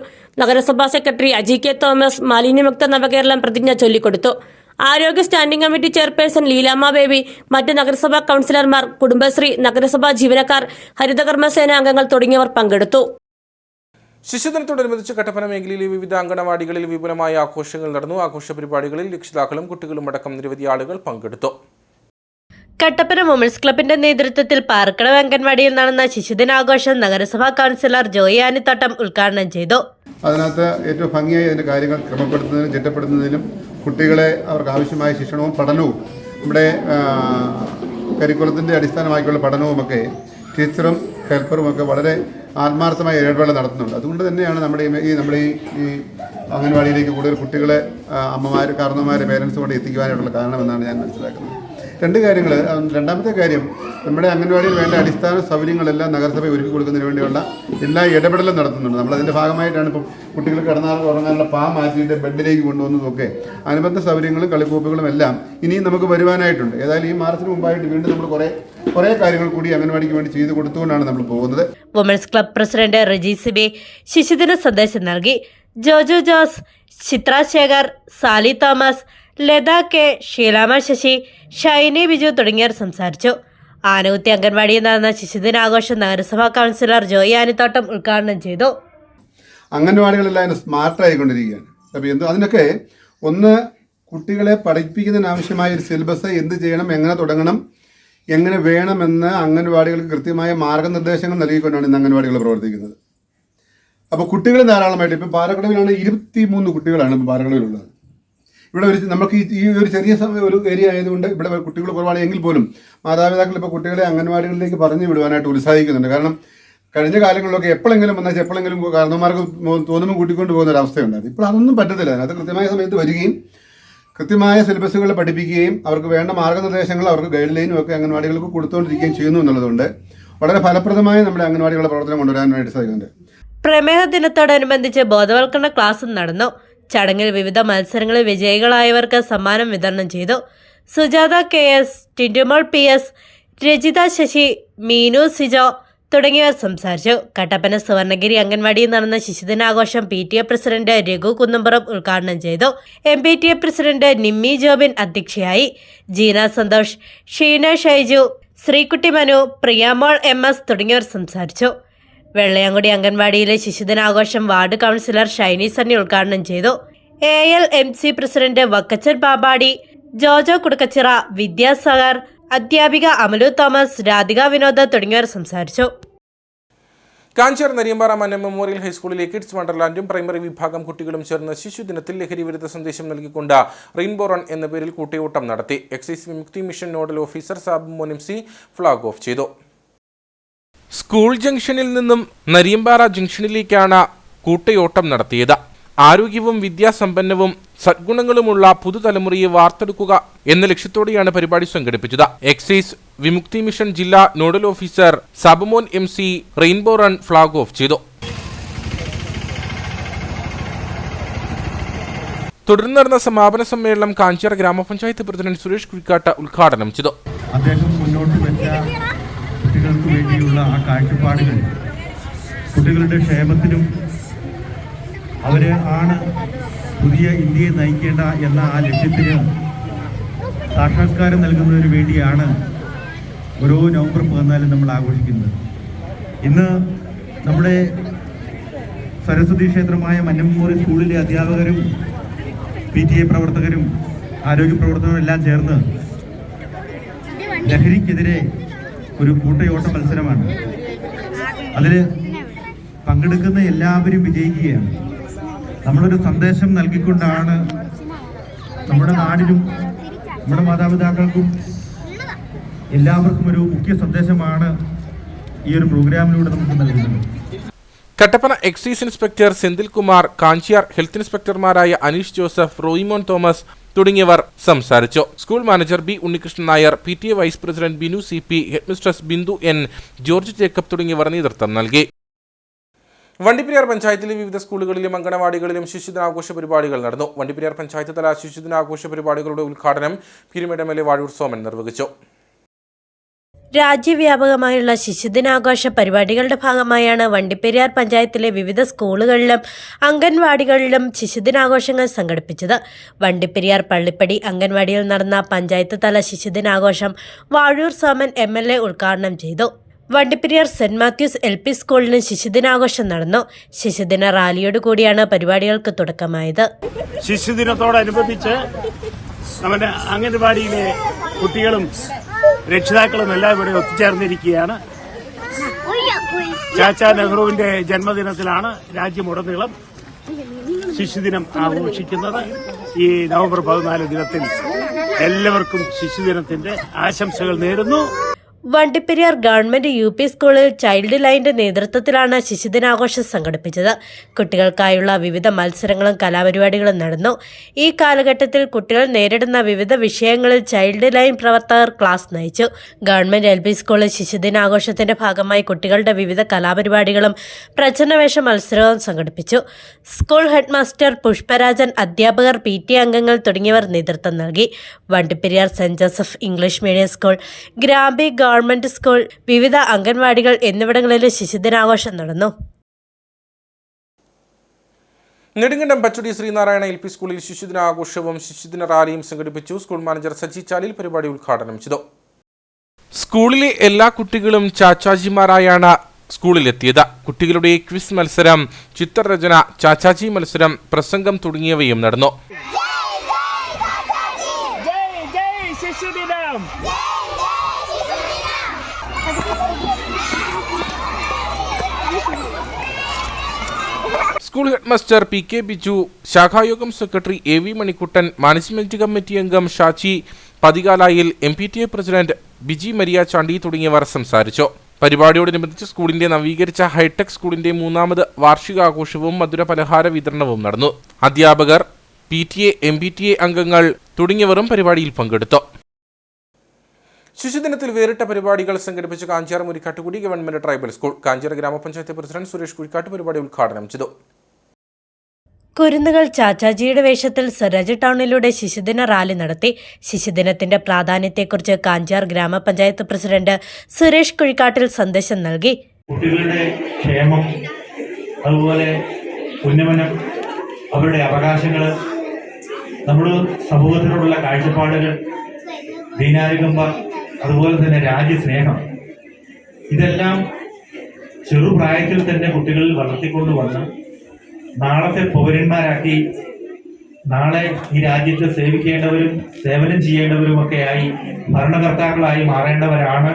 [SPEAKER 11] നഗരസഭാ സെക്രട്ടറി അജി K തോമസ് മാലിന്യമുക്ത നവകേരളം പ്രതിജ്ഞ ചൊല്ലിക്കൊടുത്തു. ആരോഗ്യ standing committee chairperson Leelamma baby, മറ്റ് നഗരസഭാ കൌൺസിലർമാർ, കുടുംബശ്രീ, നഗരസഭാ ജീവനക്കാർ, ഹരിതകർമ്മസേന അംഗങ്ങൾ തുടങ്ങിയവർ പങ്കെടുത്തു.
[SPEAKER 1] ശിശുദിനത്തോടനുബന്ധിച്ച് കട്ടപ്പന മേഖലയിലെ വിവിധ അങ്കണവാടികളിൽ വിപുലമായ ആഘോഷങ്ങൾ നടന്നു. ആഘോഷ പരിപാടികളിൽ രക്ഷിതാക്കളും കുട്ടികളും അടക്കം നിരവധി ആളുകൾ പങ്കെടുത്തു.
[SPEAKER 14] കട്ടപ്പന വുമൻസ് ക്ലബിന്റെ നേതൃത്വത്തിൽ പാർക്കടവ് അംഗൻവാടിയിൽ നടന്ന ശിശുദിനാഘോഷം നഗരസഭാ കൗൺസിലർ ജോയി ആനിത്തോട്ടം ഉദ്ഘാടനം ചെയ്തു.
[SPEAKER 9] അതിനകത്ത് ഏറ്റവും ഭംഗിയായി അതിൻ്റെ കാര്യങ്ങൾ ക്രമപ്പെടുത്തുന്നതിനും ചിട്ടപ്പെടുത്തുന്നതിനും കുട്ടികളെ അവർക്ക് ആവശ്യമായ ശിക്ഷണവും പഠനവും നമ്മുടെ കരിക്കുലത്തിൻ്റെ അടിസ്ഥാനമാക്കിയുള്ള പഠനവുമൊക്കെ ടീച്ചറും ഹെൽപ്പറുമൊക്കെ വളരെ ആത്മാർത്ഥമായ ഇടപെടൽ നടത്തുന്നുണ്ട്. അതുകൊണ്ട് തന്നെയാണ് നമ്മുടെ ഈ അംഗൻവാടിയിലേക്ക് കൂടുതൽ കുട്ടികളെ അമ്മമാർ, കാരണവന്മാർ, പേരൻസ് കൊണ്ട് എത്തിക്കുവാനായിട്ടുള്ള കാരണമെന്നാണ് ഞാൻ മനസ്സിലാക്കുന്നത്. രണ്ട് കാര്യങ്ങൾ. രണ്ടാമത്തെ കാര്യം, നമ്മുടെ അംഗൻവാടിയിൽ വേണ്ട അടിസ്ഥാന സൗകര്യങ്ങളെല്ലാം നഗരസഭ ഒരുക്കി കൊടുക്കുന്നതിന് വേണ്ടിയുള്ള എല്ലാ ഇടപെടലും നടത്തുന്നുണ്ട്. നമ്മളതിൻ്റെ ഭാഗമായിട്ടാണ് ഇപ്പം കുട്ടികൾ ഉറങ്ങാനുള്ള പാ മാറ്റിയിട്ട് ബെഡിലേക്ക് കൊണ്ടുവന്നതൊക്കെ. അനുബന്ധ സൗകര്യങ്ങളും കളിക്കൂപ്പുകളും എല്ലാം ഇനിയും നമുക്ക് വരുവാനായിട്ടുണ്ട്. ഏതായാലും ഈ മാർച്ചിന് മുമ്പായിട്ട് വീണ്ടും നമ്മൾ കുറേ കാര്യങ്ങൾ കൂടി അംഗൻവാടിക്ക് വേണ്ടി ചെയ്തു കൊടുത്തുകൊണ്ടാണ് നമ്മൾ പോകുന്നത്.
[SPEAKER 14] Women's club president Reji Siby ശിശുദിന സന്ദേശം നൽകി. ജോജോ ജോസ്, ചിത്ര ശേഖർ, സാലി തോമസ്, ലത കെ, ഷീലാമ ശശി, ഷൈനി ബിജു തുടങ്ങിയവർ സംസാരിച്ചു. ആനകുത്തി അംഗൻവാടിയിൽ നടന്ന ശിശുദിനാഘോഷം നഗരസഭാ കൗൺസിലർ ജോയി ആനിത്തോട്ടം ഉദ്ഘാടനം ചെയ്തു.
[SPEAKER 9] അംഗൻവാടികളെല്ലാം അതിന് സ്മാർട്ടായിക്കൊണ്ടിരിക്കുകയാണ്. അപ്പോൾ അതിനൊക്കെ ഒന്ന് കുട്ടികളെ പഠിപ്പിക്കുന്നതിനാവശ്യമായ ഒരു സിലബസ് എന്ത് ചെയ്യണം, എങ്ങനെ തുടങ്ങണം, എങ്ങനെ വേണമെന്ന് അംഗൻവാടികൾക്ക് കൃത്യമായ മാർഗ്ഗനിർദ്ദേശങ്ങൾ നൽകിക്കൊണ്ടാണ് ഇന്ന് അംഗൻവാടികൾ പ്രവർത്തിക്കുന്നത്. അപ്പോൾ കുട്ടികൾ ധാരാളമായിട്ട് ഇപ്പം പാറക്കടവിലാണ് 23 കുട്ടികളാണ് ഇപ്പോൾ പാറക്കടവിലുള്ളത്. ഇവിടെ നമുക്ക് ഈ ഒരു ചെറിയ ഒരു ഏരിയ ആയതുകൊണ്ട് ഇവിടെ കുട്ടികൾ കുറവാണ് എങ്കിൽ പോലും മാതാപിതാക്കൾ ഇപ്പോൾ കുട്ടികളെ അംഗൻവാടികളിലേക്ക് പറഞ്ഞു വിടുവാനായിട്ട് ഉത്സാഹിക്കുന്നുണ്ട്. കാരണം കഴിഞ്ഞ കാലങ്ങളിലൊക്കെ എപ്പോഴെങ്കിലും വന്നാൽ എപ്പോഴെങ്കിലും കാരണവന്മാർക്ക് തോന്നുമ്പോൾ കൂട്ടിക്കൊണ്ട് പോകുന്ന ഒരു അവസ്ഥയുണ്ടായിരുന്നു. ഇപ്പോൾ അതൊന്നും പറ്റത്തില്ല. അതിനകത്ത് കൃത്യമായ സമയത്ത് വരികയും കൃത്യമായ സിലബസുകൾ പഠിപ്പിക്കുകയും അവർക്ക് വേണ്ട മാർഗ്ഗനിർദ്ദേശങ്ങൾ അവർക്ക് ഗൈഡ് ലൈനും ഒക്കെ അംഗൻവാടികൾക്ക് കൊടുത്തുകൊണ്ടിരിക്കുകയും ചെയ്യുന്നു എന്നുള്ളതുകൊണ്ട് വളരെ ഫലപ്രദമായി നമ്മുടെ അംഗൻവാടികളുടെ പ്രവർത്തനം കൊണ്ടുവരാനായിട്ട് സാധിക്കുന്നുണ്ട്.
[SPEAKER 14] പ്രമേഹ ദിനത്തോടനുബന്ധിച്ച് ബോധവൽക്കരണ ക്ലാസും നടന്നു. ചടങ്ങിൽ വിവിധ മത്സരങ്ങളിൽ വിജയികളായവർക്ക് സമ്മാനം വിതരണം ചെയ്തു. സുജാത KS, ടിൻറ്റുമോൾ PS, രജിത ശശി, മീനു സിജോ തുടങ്ങിയവർ സംസാരിച്ചു. കട്ടപ്പന സുവർണഗിരി അംഗൻവാടിയിൽ നടന്ന ശിശുദിനാഘോഷം PTA പ്രസിഡന്റ് രഘു കുന്നംപുറം ഉദ്ഘാടനം ചെയ്തു. MPTA പ്രസിഡന്റ് നിമ്മി ജോബിൻ അധ്യക്ഷയായി. ജീന സന്തോഷ്, ഷീന ഷൈജു, ശ്രീകുട്ടി മനു, പ്രിയാമോൾ MS തുടങ്ങിയവർ സംസാരിച്ചു. വെള്ളയാങ്കുടി അംഗൻവാടിയിലെ ശിശുദിനാഘോഷം വാർഡ് കൗൺസിലർ ഷൈനി സണ്ണി ഉദ്ഘാടനം ചെയ്തു. ALMC പ്രസിഡന്റ് വക്കച്ചൻ പാമ്പാടി, ജോജോ കുടുക്കച്ചിറ, വിദ്യാസാഗർ, അധ്യാപിക അമലു തോമസ്, രാധിക വിനോദ് തുടങ്ങിയവർ സംസാരിച്ചു.
[SPEAKER 1] കാഞ്ചാർ നരിയമ്പാറ മന്നം മെമ്മോറിയൽ ഹൈസ്കൂളിലെ കിഡ്സ് വണ്ടർലാൻഡും പ്രൈമറി വിഭാഗം കുട്ടികളും ചേർന്ന് ശിശുദിനത്തിൽ ലഹരി വിരുദ്ധ സന്ദേശം നൽകിക്കൊണ്ട് റെയിൻബോ റൺ എന്ന പേരിൽ കൂട്ടയോട്ടം നടത്തി. Excise Vimukthi mission nodal officer Sabumon MC flag off ചെയ്തു. സ്കൂൾ ജംഗ്ഷനിൽ നിന്നും നരിയമ്പാറ ജംഗ്ഷനിലേക്കാണ് കൂട്ടയോട്ടം നടത്തിയത്. ആരോഗ്യവും വിദ്യാസമ്പന്നവും സദ്ഗുണങ്ങളുമുള്ള പുതുതലമുറയെ വാർത്തെടുക്കുക എന്ന ലക്ഷ്യത്തോടെയാണ് പരിപാടി സംഘടിപ്പിച്ചത്. എക്സൈസ് വിമുക്തി മിഷൻ ജില്ലാ nodal officer Sabumon MC rainbow run flag off ചെയ്തു. തുടർന്ന് നടന്ന സമാപന സമ്മേളനം കാഞ്ചിയാർ ഗ്രാമപഞ്ചായത്ത് പ്രസിഡന്റ് സുരേഷ് കുഴിക്കാട്ട് ഉദ്ഘാടനം ചെയ്തു.
[SPEAKER 15] അദ്ദേഹം മുന്നോട്ട് വെച്ച കുട്ടികൾക്ക് വേണ്ടിയുള്ള ആ കാഴ്ചപ്പാടുകൾ കുട്ടികളുടെ ക്ഷേമത്തിനും അവരെ ആണ് പുതിയ ഇന്ത്യയെ നയിക്കേണ്ട എന്ന ആ ലക്ഷ്യത്തിന് സാക്ഷാത്കാരം നൽകുന്നതിന് വേണ്ടിയാണ് ഓരോ നവംബർ 14 നമ്മൾ ആഘോഷിക്കുന്നത്. ഇന്ന് നമ്മുടെ സരസ്വതി ക്ഷേത്രമായ മന്നം മെമ്മോറിയൽ സ്കൂളിലെ അധ്യാപകരും PTA പ്രവർത്തകരും ആരോഗ്യ പ്രവർത്തകരും എല്ലാം ചേർന്ന് ലഹരിക്കെതിരെ ഒരു കൂട്ടയോട്ട മത്സരമാണ്. അതിൽ പങ്കെടുക്കുന്ന എല്ലാവരും വിജയിക്കുകയാണ്. നമ്മളൊരു സന്ദേശം നൽകിക്കൊണ്ടാണ് നമ്മുടെ നാടിനും നമ്മുടെ മാതാപിതാക്കൾക്കും എല്ലാവർക്കും ഒരു മുഖ്യ സന്ദേശമാണ് ഈ ഒരു പ്രോഗ്രാമിലൂടെ നമുക്ക് നൽകുന്നത്.
[SPEAKER 1] Kattappana excise inspector Senthil Kumar, Kanchiyar health ഇൻസ്പെക്ടർമാരായ അനീഷ് ജോസഫ്, റോയിമോൻ തോമസ് തുടങ്ങിയവർ സംസാരിച്ചു. School manager B Unnikrishnan Nair, PTA vice president Binu CP, headmistress Bindu N, George Jacob തുടങ്ങിയവർ നേതൃത്വം നൽകി. വണ്ടിപ്പെരിയാർ പഞ്ചായത്തിലെ വിവിധ സ്കൂളുകളിലും അംഗനവാടികളിലും ശിശുദിനാഘോഷ പരിപാടികൾ നടന്നു. വണ്ടിപ്പെരിയാർ പഞ്ചായത്ത് തല ശിശുദിനാഘോഷ പരിപാടികളുടെ ഉദ്ഘാടനം പീരുമേട് MLA വാഴൂർ സോമൻ നിർവഹിച്ചു.
[SPEAKER 14] രാജ്യവ്യാപകമായുള്ള ശിശുദിനാഘോഷ പരിപാടികളുടെ ഭാഗമായാണ് വണ്ടിപ്പെരിയാർ പഞ്ചായത്തിലെ വിവിധ സ്കൂളുകളിലും അംഗൻവാടികളിലും ശിശുദിനാഘോഷങ്ങൾ സംഘടിപ്പിച്ചത്. വണ്ടിപ്പെരിയാർ പള്ളിപ്പടി അംഗൻവാടിയിൽ നടന്ന പഞ്ചായത്ത് തല ശിശുദിനാഘോഷം വാഴൂർ സോമൻ MLA ഉദ്ഘാടനം ചെയ്തു. വണ്ടിപ്പെരിയാർ സെന്റ് മാത്യൂസ് LP സ്കൂളിലും ശിശുദിനാഘോഷം നടന്നു. ശിശുദിന റാലിയോടുകൂടിയാണ് പരിപാടികൾക്ക് തുടക്കമായത്.
[SPEAKER 16] ശിശുദിനത്തോടനുബന്ധിച്ച് നമ്മുടെ അംഗൻവാടിയിലെ കുട്ടികളും രക്ഷിതാക്കളും എല്ലാം ഇവിടെ ഒത്തുചേർന്നിരിക്കുകയാണ്. ചാച്ചാ നെഹ്റുവിന്റെ ജന്മദിനത്തിലാണ് രാജ്യമുടനീളം ശിശുദിനം ആഘോഷിക്കുന്നത്. ഈ നവംബർ 14 ദിനത്തിൽ എല്ലാവർക്കും ശിശുദിനത്തിന്റെ ആശംസകൾ നേരുന്നു.
[SPEAKER 14] വണ്ടിപ്പെരിയാർ ഗവൺമെന്റ് UP സ്കൂളിൽ ചൈൽഡ് ലൈനിന്റെ നേതൃത്വത്തിലാണ് ശിശുദിനാഘോഷം സംഘടിപ്പിച്ചത്. കുട്ടികൾക്കായുള്ള വിവിധ മത്സരങ്ങളും കലാപരിപാടികളും നടന്നു. ഈ കാലഘട്ടത്തിൽ കുട്ടികൾ നേരിടുന്ന വിവിധ വിഷയങ്ങളിൽ ചൈൽഡ് ലൈൻ പ്രവർത്തകർ ക്ലാസ് നയിച്ചു. ഗവൺമെന്റ് LP സ്കൂളിൽ ശിശുദിനാഘോഷത്തിന്റെ ഭാഗമായി കുട്ടികളുടെ വിവിധ കലാപരിപാടികളും പ്രച്ഛന്നവേഷ മത്സരവും സംഘടിപ്പിച്ചു. സ്കൂൾ ഹെഡ് മാസ്റ്റർ പുഷ്പരാജൻ, അധ്യാപകർ, PTA അംഗങ്ങൾ തുടങ്ങിയവർ നേതൃത്വം നൽകി. Vandiperiyar saint Joseph English medium school, Grampi government school, വിവിധ അംഗൻവാടികൾ എന്നിവിടങ്ങളിൽ ശിശുദിനാഘോഷം നടന്നു.
[SPEAKER 1] നെടുങ്കണ്ടം പച്ചുടി ശ്രീനാരായണ LP സ്കൂളിൽ ശിശുദിനാഘോഷവും ശിശുദിന റാലിയും സംഘടിപ്പിച്ചു. സ്കൂൾ മാനേജർ സജി ചാലിൽ പരിപാടി ഉദ്ഘാടനം ചെയ്തു. സ്കൂളിലെ എല്ലാ കുട്ടികളും ചാച്ചാജിമാരായാണ് സ്കൂളിലെത്തിയത്. കുട്ടികളുടെ ക്വിസ് മത്സരം, ചിത്രരചന, ചാച്ചാജി മത്സരം, പ്രസംഗം തുടങ്ങിയവയും നടന്നു. സ്കൂൾ ഹെഡ്മാസ്റ്റർ PK ബിജു, ശാഖായോഗം secretary AV Manikuttan, management committee അംഗം ഷാച്ചി പതികാലായിൽ, MPTA പ്രസിഡന്റ് ബിജി മരിയ ചാണ്ടി തുടങ്ങിയവർ സംസാരിച്ചു. പരിപാടിയോടനുബന്ധിച്ച് സ്കൂളിന്റെ നവീകരിച്ച ഹൈടെക് സ്കൂളിന്റെ 3ാമത് വാർഷികാഘോഷവും മധുര പലഹാര വിതരണവും നടന്നു. അധ്യാപകർ, PTA, MPTA അംഗങ്ങൾ തുടങ്ങിയവരും പരിപാടിയിൽ പങ്കെടുത്തു. ശിശുദിനത്തിൽ വേറിട്ട പരിപാടികൾ സംഘടിപ്പിച്ച Kanchiyar Murikkattukudy government tribal school. Kanchiyar ഗ്രാമപഞ്ചായത്ത് പ്രസിഡന്റ് സുരേഷ് കുഴിക്കാട്ട് പരിപാടി ഉദ്ഘാടനം ചെയ്തു.
[SPEAKER 14] കുരുന്നുകൾ ചാച്ചാജിയുടെ വേഷത്തിൽ സ്വരാജ് ടൗണിലൂടെ ശിശുദിന റാലി നടത്തി. ശിശുദിനത്തിന്റെ പ്രാധാന്യത്തെക്കുറിച്ച് കാഞ്ചിയാർ ഗ്രാമപഞ്ചായത്ത് പ്രസിഡന്റ് സുരേഷ് കുഴിക്കാട്ടിൽ സന്ദേശം നൽകി.
[SPEAKER 15] കുട്ടികളുടെ ക്ഷേമം, അതുപോലെ ഉന്നമനം, അവരുടെ അവകാശങ്ങൾ, നമ്മുടെ സമൂഹത്തിനോടുള്ള കാഴ്ചപ്പാടുകൾ, ദീനാനുകമ്പ, അതുപോലെ തന്നെ രാജ്യസ്നേഹം, ഇതെല്ലാം ചെറുപ്രായത്തിൽ തന്നെ കുട്ടികളിൽ വളർത്തിക്കൊണ്ടുവന്ന് നാളത്തെ പൗരന്മാരാക്കി നാളെ ഈ രാജ്യത്തെ സേവിക്കേണ്ടവരും സേവനം ചെയ്യേണ്ടവരുമൊക്കെയായി ഭരണകർത്താക്കളായി മാറേണ്ടവരാണ്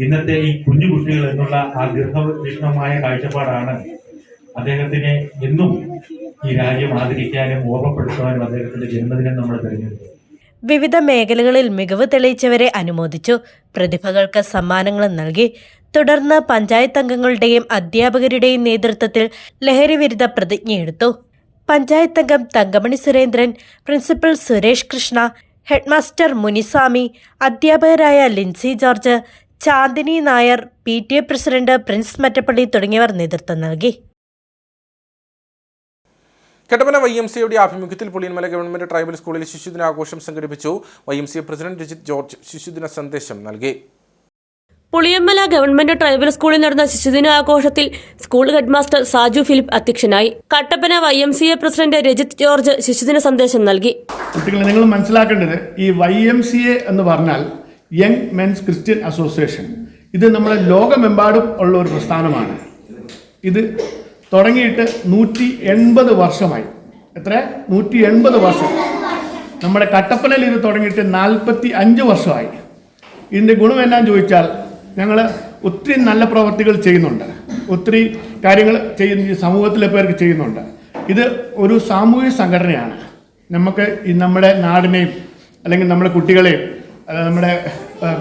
[SPEAKER 15] ഇന്നത്തെ ഈ കുഞ്ഞു കുട്ടികൾ എന്നുള്ള ആ ദീർഘവീക്ഷണമായ കാഴ്ചപ്പാടാണ് അദ്ദേഹത്തിനെ എന്നും ഈ രാജ്യം ആദരിക്കാനും ഓർമ്മപ്പെടുത്തുവാനും അദ്ദേഹത്തിന്റെ ജന്മദിനം നമ്മൾ തിരഞ്ഞെടുത്തു.
[SPEAKER 14] വിവിധ മേഖലകളിൽ മികവ് തെളിയിച്ചവരെ അനുമോദിച്ചു. പ്രതിഭകൾക്ക് സമ്മാനങ്ങളും നൽകി. തുടർന്ന് പഞ്ചായത്ത് അംഗങ്ങളുടെയും അധ്യാപകരുടെയും നേതൃത്വത്തിൽ ലഹരിവിരുദ്ധ പ്രതിജ്ഞയെടുത്തു. പഞ്ചായത്ത് അംഗം തങ്കമണി സുരേന്ദ്രൻ, പ്രിൻസിപ്പൽ സുരേഷ് കൃഷ്ണ, ഹെഡ്മാസ്റ്റർ മുനിസ്വാമി, അധ്യാപകരായ ലിൻസി ജോർജ്, ചാന്ദിനി നായർ, PTA പ്രസിഡന്റ് പ്രിൻസ് മറ്റപ്പള്ളി തുടങ്ങിയവർ നേതൃത്വം നൽകി.
[SPEAKER 1] കട്ടപ്പന YMCAയുടെ ആഭിമുഖ്യത്തിൽ പുളിയൻമല ഗവൺമെന്റ് ട്രൈബൽ സ്കൂളിൽ ശിശുദിനാഘോഷം സംഘടിപ്പിച്ചു. YMCA പ്രസിഡന്റ് രജിത് ജോർജ് ശിശുദിന സന്ദേശം നൽകി.
[SPEAKER 11] പുളിയമ്മല ഗവൺമെന്റ് ട്രൈബൽ സ്കൂളിൽ നടന്ന ശിശുദിനാഘോഷത്തിൽ സ്കൂൾ ഹെഡ്മാസ്റ്റർ സാജു ഫിലിപ്പ് അധ്യക്ഷനായി. കട്ടപ്പന YMCA പ്രസിഡന്റ് രജിത് ജോർജ് ശിശുദിന സന്ദേശം നൽകി.
[SPEAKER 17] കുട്ടികളെ, നിങ്ങൾ മനസ്സിലാക്കേണ്ടത് ഈ YMCA എന്ന് പറഞ്ഞാൽ യങ് മെൻസ് ക്രിസ്ത്യൻ അസോസിയേഷൻ, ഇത് നമ്മുടെ ലോകമെമ്പാടും ഉള്ള ഒരു പ്രസ്ഥാനമാണ്. ഇത് തുടങ്ങിയിട്ട് 180 വർഷമായി. എത്ര? 180 വർഷം. നമ്മുടെ കട്ടപ്പനയിൽ ഇത് തുടങ്ങിയിട്ട് 45 വർഷമായി. ഇതിൻ്റെ ഗുണം എന്നാന്ന് ചോദിച്ചാൽ ഞങ്ങൾ ഒത്തിരി നല്ല പ്രവർത്തികൾ ചെയ്യുന്നുണ്ട്, ഒത്തിരി കാര്യങ്ങൾ ചെയ്യുന്ന സമൂഹത്തിലെ പേർക്ക് ചെയ്യുന്നുണ്ട്. ഇത് ഒരു സാമൂഹിക സംഘടനയാണ്. നമുക്ക് ഈ നമ്മുടെ നാടിനെയും അല്ലെങ്കിൽ നമ്മുടെ കുട്ടികളെയും നമ്മുടെ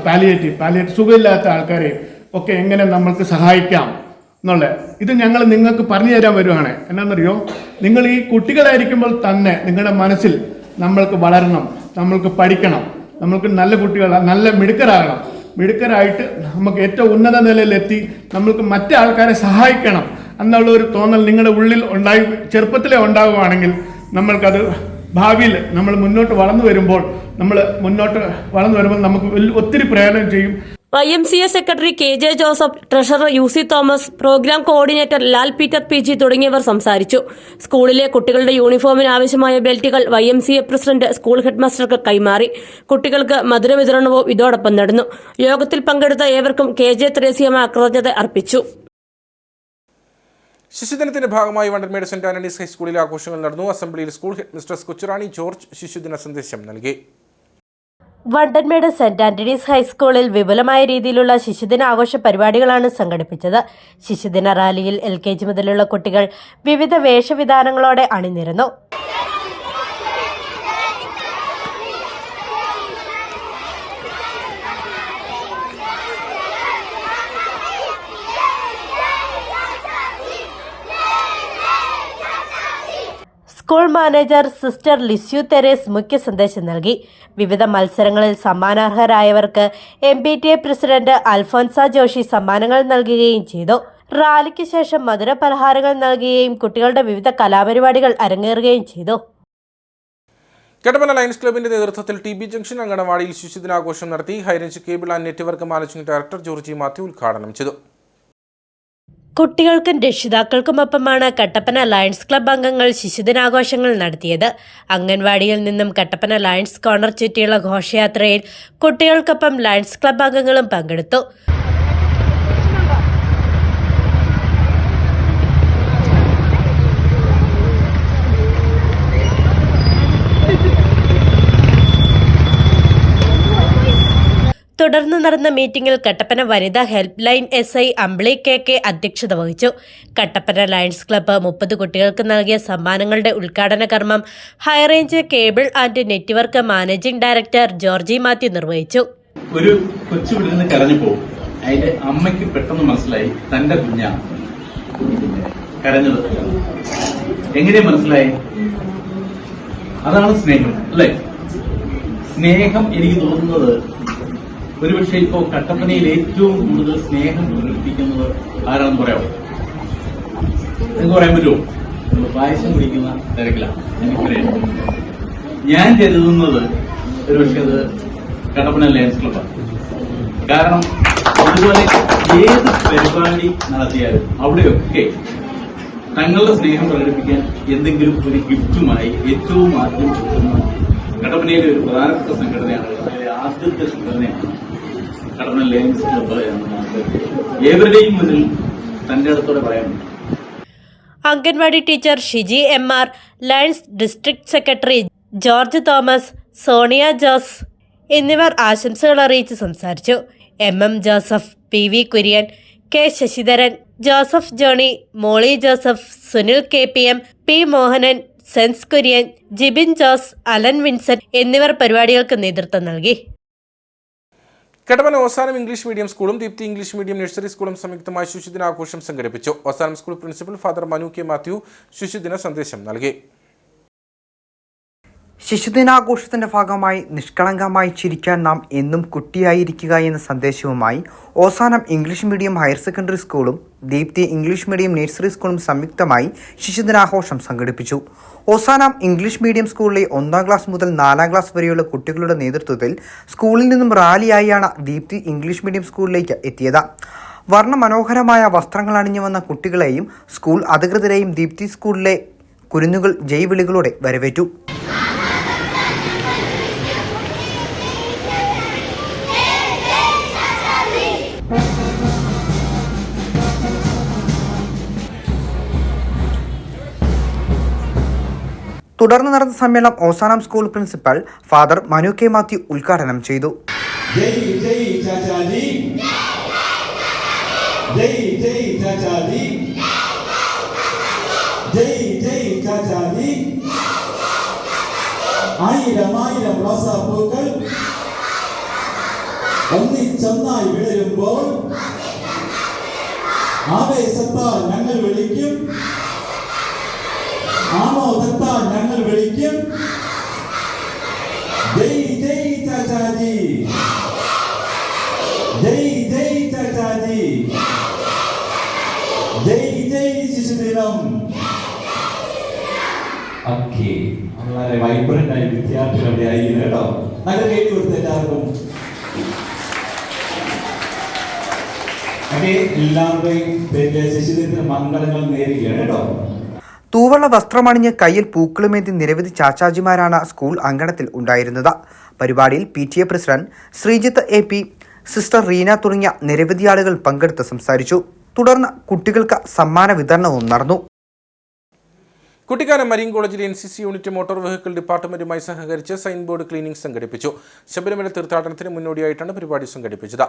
[SPEAKER 17] പാലിയേറ്റീവ് സുഖമില്ലാത്ത ആൾക്കാരെയും ഒക്കെ എങ്ങനെ നമ്മൾക്ക് സഹായിക്കാം എന്നുള്ളത് ഇത് ഞങ്ങൾ നിങ്ങൾക്ക് പറഞ്ഞു തരാൻ വരുവാണ്. എന്നാണെന്നറിയോ, നിങ്ങൾ ഈ കുട്ടികളായിരിക്കുമ്പോൾ തന്നെ നിങ്ങളുടെ മനസ്സിൽ നമ്മൾക്ക് വളരണം, നമ്മൾക്ക് പഠിക്കണം, നമ്മൾക്ക് നല്ല കുട്ടികൾ, നല്ല മിടുക്കരായിട്ട് നമുക്ക് ഏറ്റവും ഉന്നത നിലയിലെത്തി നമ്മൾക്ക് മറ്റു ആൾക്കാരെ സഹായിക്കണം എന്നുള്ള ഒരു തോന്നൽ നിങ്ങളുടെ ഉള്ളിൽ ചെറുപ്പത്തിലേ ഉണ്ടാകുവാണെങ്കിൽ നമ്മൾക്കത് ഭാവിയിൽ നമ്മൾ മുന്നോട്ട് വളർന്നു വരുമ്പോൾ നമുക്ക് ഒത്തിരി പ്രയോജനം ചെയ്യും.
[SPEAKER 11] YMCA secretary KJ Joseph, treasurer UC Thomas, programme coordinator Lal Peter PG തുടങ്ങിയവർ സംസാരിച്ചു. സ്കൂളിലെ കുട്ടികളുടെ യൂണിഫോമിന് ആവശ്യമായ ബെൽറ്റുകൾ YMCA പ്രസിഡന്റ് സ്കൂൾ ഹെഡ്മാസ്റ്റർക്ക് കൈമാറി. കുട്ടികൾക്ക് മധുര വിതരണവും ഇതോടൊപ്പം നടന്നു. യോഗത്തിൽ പങ്കെടുത്ത ഏവർക്കും KJ ത്രേസ്യമ്മ കൃതജ്ഞത അർപ്പിച്ചു.
[SPEAKER 1] ശിശുദിനത്തിന്റെ ഭാഗമായി വണ്ടൻമേട് സെന്റ് ആന്റണീസ് ഹൈസ്കൂളിലെ ആഘോഷങ്ങൾ നടന്നു. അസംബ്ലിയിൽ സ്കൂൾ ഹെഡ്മിസ്ട്രസ് കൊച്ചുറാണി ജോർജ് ശിശുദിന സന്ദേശം നൽകി.
[SPEAKER 14] വണ്ടൻമേട് സെന്റ് ആന്റണീസ് ഹൈസ്കൂളിൽ വിപുലമായ രീതിയിലുള്ള ശിശുദിന ആഘോഷ പരിപാടികളാണ് സംഘടിപ്പിച്ചത്. ശിശുദിന റാലിയിൽ LKG മുതലുള്ള കുട്ടികൾ വിവിധ വേഷവിധാനങ്ങളോടെ അണിനിരന്നു. School manager sister Lisieux Therese മുഖ്യ സന്ദേശം നൽകി. വിവിധ മത്സരങ്ങളിൽ സമ്മാനാർഹരായവർക്ക് MPTA പ്രസിഡന്റ് അൽഫോൻസ ജോഷി സമ്മാനങ്ങൾ നൽകുകയും ചെയ്തു. റാലിക്ക് ശേഷം മധുര പലഹാരങ്ങൾ നൽകുകയും കുട്ടികളുടെ വിവിധ കലാപരിപാടികൾ അരങ്ങേറുകയും ചെയ്തു.
[SPEAKER 1] കട്ടപ്പന ലയൺസ് ക്ലബിന്റെ നേതൃത്വത്തിൽ TB ജംഗ്ഷൻ അങ്കണവാടിയിൽ ശിശുദിനാഘോഷം നടത്തി. High Range cable and network managing director Georgy Mathew ഉദ്ഘാടനം ചെയ്തു.
[SPEAKER 14] കുട്ടികൾക്കും രക്ഷിതാക്കൾക്കുമൊപ്പമാണ് കട്ടപ്പന ലയൺസ് ക്ലബ്ബ് അംഗങ്ങൾ ശിശുദിനാഘോഷങ്ങൾ നടത്തിയത്. അംഗൻവാടിയിൽ നിന്നും കട്ടപ്പന ലയൺസ് കോർണർ ചുറ്റിയുള്ള ഘോഷയാത്രയിൽ കുട്ടികൾക്കൊപ്പം ലയൺസ് ക്ലബ്ബ് അംഗങ്ങളും പങ്കെടുത്തു. തുടർന്ന് നടന്ന മീറ്റിംഗിൽ കട്ടപ്പന വനിതാ helpline SI Ambili KK അധ്യക്ഷത വഹിച്ചു. കട്ടപ്പന ലയൺസ് ക്ലബ്ബ് 30 കുട്ടികൾക്ക് നൽകിയ സമ്മാനങ്ങളുടെ ഉദ്ഘാടന കർമ്മം High Range cable and network managing director Georgy Mathew നിർവഹിച്ചു.
[SPEAKER 18] ഒരു കൊച്ചു വിടുന്ന് കരഞ്ഞപ്പോ അതിന്റെ അമ്മയ്ക്ക് പെട്ടെന്ന് മനസ്സിലായി തന്റെ കുഞ്ഞാണ് കരഞ്ഞത്. എങ്ങനെ മനസ്സിലായി? അതാണ് സ്നേഹം, അല്ലേ? സ്നേഹം എനിക്ക് തോന്നുന്നത് ഒരുപക്ഷെ ഇപ്പോ കട്ടപ്പനയിൽ ഏറ്റവും കൂടുതൽ സ്നേഹം പ്രകടിപ്പിക്കുന്നത് ആരാണെന്ന് പറയാമോ? നിങ്ങൾക്ക് പറയാൻ പറ്റുമോ? പായസം കുടിക്കുന്ന തിരക്കിലാണ് എനിക്കറിയാം. ഞാൻ കരുതുന്നത് ഒരുപക്ഷെ അത് കട്ടപ്പന ലയൺസ് ക്ലബ്ബാണ്. കാരണം അതുപോലെ ഏത് പരിപാടി നടത്തിയാലും അവിടെയൊക്കെ തങ്ങളുടെ സ്നേഹം പ്രകടിപ്പിക്കാൻ എന്തെങ്കിലും ഒരു ഗിഫ്റ്റുമായി ഏറ്റവും ആദ്യം കിട്ടുന്ന കട്ടപ്പനയിലെ ഒരു പ്രധാനപ്പെട്ട സംഘടനയാണ്. ആദ്യത്തെ സംഘടനയാണ് കട്ടപ്പന ലയൺസ് ക്ലബ്ബ് എന്ന് നമുക്ക് ഏവരുടെയും മുന്നിൽ തന്റെ അടുത്തോടെ പറയാനുണ്ട്.
[SPEAKER 14] Anganwadi teacher Shiji MR, lions district secretary George Thomas, Sonia Jose എന്നിവർ ആശംസകൾ അറിയിച്ച് സംസാരിച്ചു. MM Joseph, PV Kurian, K Sasidharan, Joseph Johny, Molly Joseph, Sunil KPM, P Mohanan, സെൻസ് കുര്യൻ, ജിബിൻ ജോസ്, അലൻ വിൻസെന്റ് എന്നിവർ പരിപാടികൾക്ക് നേതൃത്വം നൽകി.
[SPEAKER 1] കട്ടപ്പന ഓസാനം ഇംഗ്ലീഷ് മീഡിയം സ്കൂളും ദീപ്തി ഇംഗ്ലീഷ് മീഡിയം നഴ്സറി സ്കൂളും സംയുക്തമായി ശിശുദിനാഘോഷം സംഘടിപ്പിച്ചു. Ozanam school principal father Manu K Mathew ശിശുദിന സന്ദേശം നൽകി.
[SPEAKER 19] ശിശുദിനാഘോഷത്തിന്റെ ഭാഗമായി നിഷ്കളങ്കമായി ചിരിക്കാൻ നാം എന്നും കുട്ടിയായിരിക്കുക എന്ന സന്ദേശവുമായി ഓസാനം ഇംഗ്ലീഷ് മീഡിയം ഹയർ സെക്കൻഡറി സ്കൂളും ദീപ്തി ഇംഗ്ലീഷ് മീഡിയം നഴ്സറി സ്കൂളും സംയുക്തമായി ശിശുദിനാഘോഷം സംഘടിപ്പിച്ചു. ഓസാനം ഇംഗ്ലീഷ് മീഡിയം സ്കൂളിലെ 1ാം ക്ലാസ് മുതൽ 4ാം ക്ലാസ് വരെയുള്ള കുട്ടികളുടെ നേതൃത്വത്തിൽ സ്കൂളിൽ നിന്നും റാലിയായാണ് ദീപ്തി ഇംഗ്ലീഷ് മീഡിയം സ്കൂളിലേക്ക് എത്തിയത്. വർണ്ണമനോഹരമായ വസ്ത്രങ്ങൾ അണിഞ്ഞു വന്ന കുട്ടികളെയും സ്കൂൾ അധികൃതരെയും ദീപ്തി സ്കൂളിലെ കുരുന്നുകൾ ജയ് വിളികളോടെ വരവേറ്റു. തുടർന്ന് നടന്ന സമ്മേളനം ഓസാനം school principal father Manu K Mathew ഉദ്ഘാടനം ചെയ്തു.
[SPEAKER 20] ആയിരം റോസാപ്പൂക്കൾ ഒന്നിച്ചൊന്നായി വിളരുമ്പോൾ ആവേശത്താൽ ഞങ്ങൾ വിളിക്കും, ആമോദത്താൽ ഞങ്ങൾ വിളിക്കും, ജയ് ജയ് ചാച്ചാജി, ജയ് ജയ് ചാച്ചാജി, ജയ് ജയ് ശിശുദിനം. ഓക്കെ, വളരെ വൈബ്രന്റ് ആയി വിദ്യാർത്ഥികൾ അവിടെ ആയിരിക്കുന്നു കേട്ടോ. നല്ല കേട്ടി കൊടുത്ത് എല്ലാവർക്കും. എല്ലാവരുടെയും പേരിലെ ശിശുദിനത്തിന് മംഗളങ്ങൾ നേരുകയാണ് കേട്ടോ.
[SPEAKER 19] തൂവള്ള വസ്ത്രമണിഞ്ഞ് കയ്യിൽ പൂക്കളുമേന്തി നിരവധി ചാച്ചാജിമാരാണ് സ്കൂൾ അങ്കണത്തിൽ ഉണ്ടായിരുന്നത്. പരിപാടിയിൽ PTA president Sreejith AP, sister Reena തുടങ്ങിയ നിരവധി ആളുകൾ പങ്കെടുത്ത് സംസാരിച്ചു. തുടർന്ന് കുട്ടികൾക്ക് സമ്മാന വിതരണവും നടന്നു.
[SPEAKER 1] കുട്ടിക്കാനം മരീൻ കോളേജിലെ NCC യൂണിറ്റ് മോട്ടോർ വെഹിക്കിൾ ഡിപ്പാർട്ട്മെന്റുമായി സഹകരിച്ച് സൈൻ ബോർഡ് ക്ലീനിംഗ് സംഘടിപ്പിച്ചു. ശബരിമല തീർത്ഥാടനത്തിന് മുന്നോടിയായിട്ടാണ് പരിപാടി സംഘടിപ്പിച്ചത്.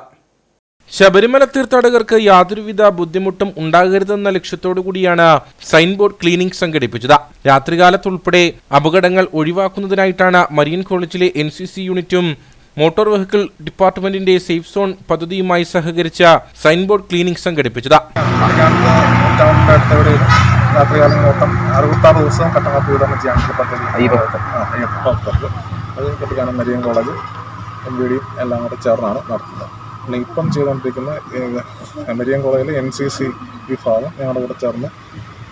[SPEAKER 1] ശബരിമല തീർത്ഥാടകർക്ക് യാതൊരുവിധ ബുദ്ധിമുട്ടും ഉണ്ടാകരുതെന്ന ലക്ഷ്യത്തോടു കൂടിയാണ് സൈൻ ബോർഡ് ക്ലീനിംഗ് സംഘടിപ്പിച്ചത്. രാത്രികാലത്തുൾപ്പെടെ അപകടങ്ങൾ ഒഴിവാക്കുന്നതിനായിട്ടാണ് മരീൻ കോളേജിലെ NCC യൂണിറ്റും മോട്ടോർ വെഹിക്കിൾ ഡിപ്പാർട്ട്മെന്റിന്റെ സേഫ് സോൺ പദ്ധതിയുമായി സഹകരിച്ച സൈൻ ബോർഡ് ക്ലീനിംഗ് സംഘടിപ്പിച്ചത്.
[SPEAKER 21] രാത്രികാലം മൊത്തം 66 ദിവസവും കട്ടമാക്കി വിതരണം ചെയ്യാനുള്ള പദ്ധതി ഭക്തർക്ക് അത് കുട്ടിക്കാനം മരീൻ കോളേജ് MVD എല്ലാം കൂടെ ചേർന്നാണ് നടത്തുന്നത്. ഇപ്പം ചെയ്തുകൊണ്ടിരിക്കുന്ന മരീൻ കോളേജിലെ NCC വിഭാഗം ഞങ്ങളുടെ കൂടെ ചേർന്ന്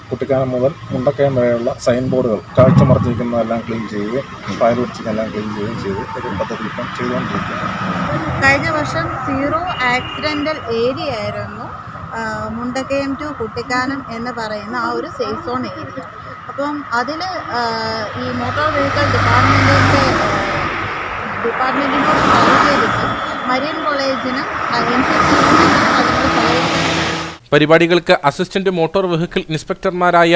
[SPEAKER 21] കുട്ടിക്കാനം മുതൽ മുണ്ടക്കയം വരെയുള്ള സൈൻ ബോർഡുകൾ കാഴ്ച മറച്ചിരിക്കുന്നതെല്ലാം ക്ലീൻ ചെയ്യുകയും ഫയൽ പിടിച്ചിരിക്കുന്നതെല്ലാം ക്ലീൻ ചെയ്യുകയും ചെയ്ത് ഒരു പദ്ധതി ഇപ്പം ചെയ്തുകൊണ്ടിരിക്കുകയാണ്.
[SPEAKER 22] കഴിഞ്ഞ വർഷം 0 ആക്സിഡൻ്റൽ ഏരിയ ആയിരുന്നു
[SPEAKER 2] മുണ്ടക്കയം ടു കുട്ടിക്കാനം എന്ന് പറയുന്ന ആ ഒരു സേഫ് സോൺ ഏരിയ. അപ്പം അതിൽ ഈ മോട്ടോർ വെഹിക്കിൾ ഡിപ്പാർട്ട്മെൻറ്റിനോട് സഹകരിച്ച് മരീൻ കോളേജിനും NCC യൂണിയനും അതിനോട് സഹകരിച്ചു.
[SPEAKER 1] പരിപാടികൾക്ക് അസിസ്റ്റന്റ് മോട്ടോർ വെഹിക്കിൾ ഇൻസ്പെക്ടർമാരായ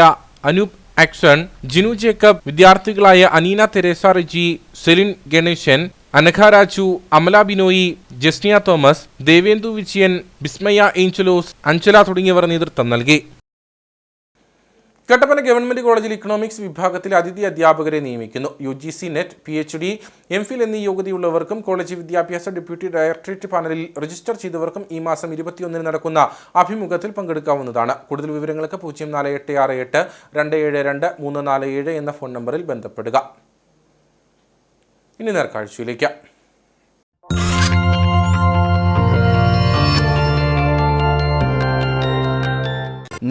[SPEAKER 1] അനൂപ് ആക്ഷൻ, ജിനു ജേക്കബ്, വിദ്യാർത്ഥികളായ അനീന തെരേസ റിജി, സെലിൻ ഗണേശൻ, അനഘ രാജു, അമല ബിനോയി, ജസ്നിയ തോമസ്, ദേവേന്ദു വിജയൻ, ബിസ്മയ ഏഞ്ചലോസ്, അഞ്ചല തുടങ്ങിയവർ നേതൃത്വം നൽകി. കട്ടപ്പന ഗവൺമെന്റ് കോളേജിൽ ഇക്കണോമിക്സ് വിഭാഗത്തിൽ അതിഥി അധ്യാപകരെ നിയമിക്കുന്നു. UGC നെറ്റ്, PhD, MPhil എന്നീ യോഗ്യതയുള്ളവർക്കും കോളേജ് വിദ്യാഭ്യാസ ഡെപ്യൂട്ടി ഡയറക്ടറേറ്റ് പാനലിൽ രജിസ്റ്റർ ചെയ്തവർക്കും ഈ മാസം 21 നടക്കുന്ന അഭിമുഖത്തിൽ പങ്കെടുക്കാവുന്നതാണ്. കൂടുതൽ വിവരങ്ങൾക്ക് 04868272 എന്ന ഫോൺ നമ്പറിൽ ബന്ധപ്പെടുക. ഇനി നേർക്കാഴ്ചയിലേക്ക്.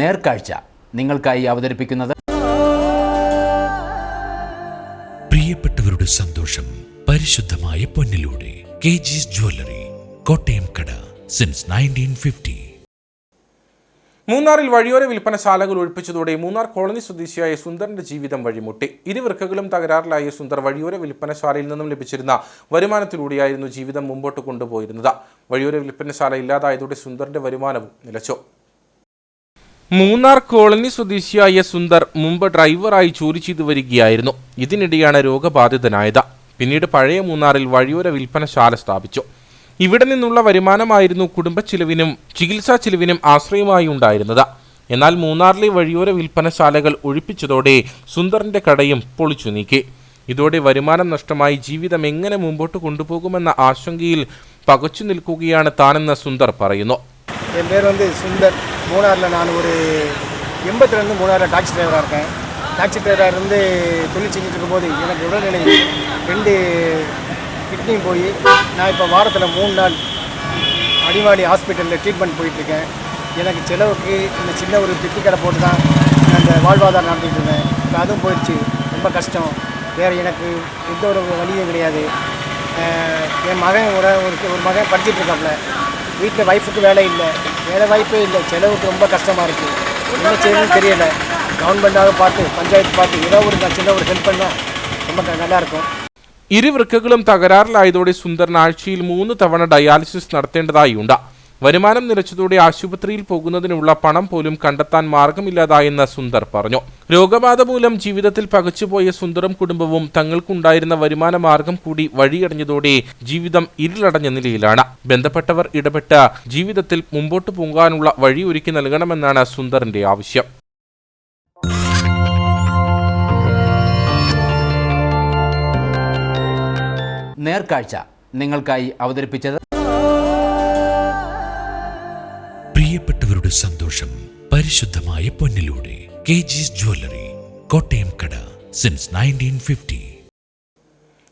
[SPEAKER 22] നേർക്കാഴ്ച നിങ്ങൾക്കായി അവതരിപ്പിക്കുന്നത്
[SPEAKER 23] പ്രിയപ്പെട്ടവരുടെ സന്തോഷം പരിശുദ്ധമായ പൊന്നിലൂടെ KG's ജ്വല്ലറി, കോട്ടയം കട, സിൻസ് 1950.
[SPEAKER 1] മൂന്നാറിൽ വഴിയോര വിൽപ്പനശാലകൾ ഒഴിപ്പിച്ചതോടെ മൂന്നാർ കോളനി സ്വദേശിയായ സുന്ദറിന്റെ ജീവിതം വഴിമുട്ടി. ഇരുവൃക്കകളും തകരാറിലായ സുന്ദർ വഴിയോര വിൽപ്പനശാലയിൽ നിന്നും ലഭിച്ചിരുന്ന വരുമാനത്തിലൂടെയായിരുന്നു ജീവിതം മുമ്പോട്ട് കൊണ്ടുപോയിരുന്നത്. വഴിയോര വിൽപ്പനശാല ഇല്ലാതായതോടെ സുന്ദറിന്റെ വരുമാനവും നിലച്ചു. മൂന്നാർ കോളനി സ്വദേശിയായ സുന്ദർ മുമ്പ് ഡ്രൈവറായി ജോലി ചെയ്തു വരികയായിരുന്നു. ഇതിനിടെയാണ് രോഗബാധിതനായത്. പിന്നീട് പഴയ മൂന്നാറിൽ വഴിയോര വിൽപ്പനശാല സ്ഥാപിച്ചു. ഇവിടെ നിന്നുള്ള വരുമാനമായിരുന്നു കുടുംബച്ചിലവിനും ചികിത്സാ ചിലവിനും ആശ്രയമായി ഉണ്ടായിരുന്നത്. എന്നാൽ മൂന്നാറിലെ വഴിയോര വിൽപ്പനശാലകൾ ഒഴിപ്പിച്ചതോടെ സുന്ദറിന്റെ കടയും പൊളിച്ചു നീക്കി. ഇതോടെ വരുമാനം നഷ്ടമായി ജീവിതം എങ്ങനെ മുമ്പോട്ട് കൊണ്ടുപോകുമെന്ന ആശങ്കയിൽ പകച്ചു നിൽക്കുകയാണ് താനെന്ന് സുന്ദർ പറയുന്നു.
[SPEAKER 12] என் பேர் சுந்தர். மூணாரில் நான் ஒரு 82 மூணாரில் டாக்ஸி டிரைவராக இருக்கேன். டாக்ஸி டிரைவராக இருந்து தொழில் செஞ்சுட்டு இருக்கும்போது எனக்கு உடல்நிலை 2 கிட்னியும் போய் நான் இப்போ வாரத்தில் 3 நாள் அடிவாடி ஹாஸ்பிட்டலில் ட்ரீட்மெண்ட் போயிட்டுருக்கேன். எனக்கு செலவுக்கு இந்த சின்ன ஒரு பிட்டி கடை போட்டு தான் அந்த வாழ்வாதாரம் நடத்திட்டு இருந்தேன். இப்போ அதுவும் போயிடுச்சு. ரொம்ப கஷ்டம். வேறு எனக்கு எந்த ஒரு வழியும் கிடையாது. என் மகன் ஒரு மகன் படிச்சுட்டு இருக்காப்புல. வீட்டில் ஒய்ஃபுக்கு வேலை இல்லை, வேலை வாய்ப்பே இல்லை. செலவுக்கு ரொம்ப கஷ்டமாக இருக்குது. என்ன செய்யணும்னு தெரியலை. கவர்மெண்ட்டாக பார்த்து பஞ்சாயத்து பார்த்து ஏதோ ஒரு சின்ன ஒரு ஹெல்ப் பண்ணால் ரொம்ப நல்லாயிருக்கும்.
[SPEAKER 1] ഇരുവൃക്കകളും തകരാറിലായതോടെ സുന്ദറിന് ആഴ്ചയിൽ 3 തവണ ഡയാലിസിസ് നടത്തേണ്ടതായുണ്ട്. വരുമാനം നിലച്ചതോടെ ആശുപത്രിയിൽ പോകുന്നതിനുള്ള പണം പോലും കണ്ടെത്താൻ മാർഗമില്ലാതായെന്ന് സുന്ദർ പറഞ്ഞു. രോഗബാധ മൂലം ജീവിതത്തിൽ പകച്ചുപോയ സുന്ദറും കുടുംബവും തങ്ങൾക്കുണ്ടായിരുന്ന വരുമാന മാർഗം കൂടി വഴിയടഞ്ഞതോടെ ജീവിതം ഇരുളടഞ്ഞ നിലയിലാണ്. ബന്ധപ്പെട്ടവർ ഇടപെട്ട് ജീവിതത്തിൽ മുമ്പോട്ടു പോകാനുള്ള വഴി ഒരുക്കി നൽകണമെന്നാണ് സുന്ദറിന്റെ ആവശ്യം.
[SPEAKER 22] നേർക്കാഴ്ച നിങ്ങൾക്കായി അവതരിപ്പിച്ചത്
[SPEAKER 23] പ്രിയപ്പെട്ടവരുടെ സന്തോഷം പരിശുദ്ധമായ പൊന്നിലൂടെ KG's ജ്വല്ലറി, കോട്ടയം കട, സിൻസ് 1950.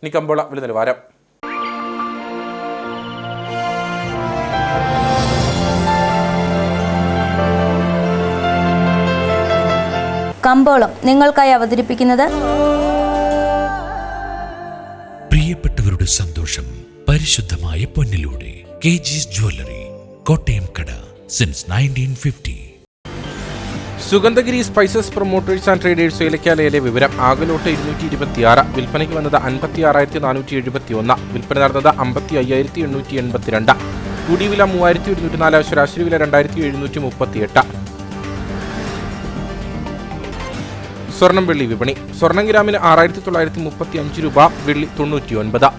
[SPEAKER 1] ഇനി കമ്പോള വില നിലവാരം.
[SPEAKER 24] കമ്പോളം നിങ്ങൾക്കായി അവതരിപ്പിക്കുന്നത്
[SPEAKER 23] പ്രിയപ്പെട്ടവരുടെ സന്തോഷം പരിശുദ്ധമായ പൊന്നിലൂടെ KG's ജ്വല്ലറി, കോട്ടയം കട, since 1950.
[SPEAKER 1] Sugandhagiri spices promoters and traders ഏലക്കാലയിലെ വിവരം. ആകലോട്ട് 226, വിൽപ്പനയ്ക്ക് വന്നത് 56,471, വിൽപ്പന നടന്നത് 55,882, കൂടിയ വില 3,104, ശരാശരി വില 2,738. സ്വർണം വെള്ളി വിപണി. സ്വർണം ഗ്രാമിന് 6,935 രൂപ, വെള്ളി 99.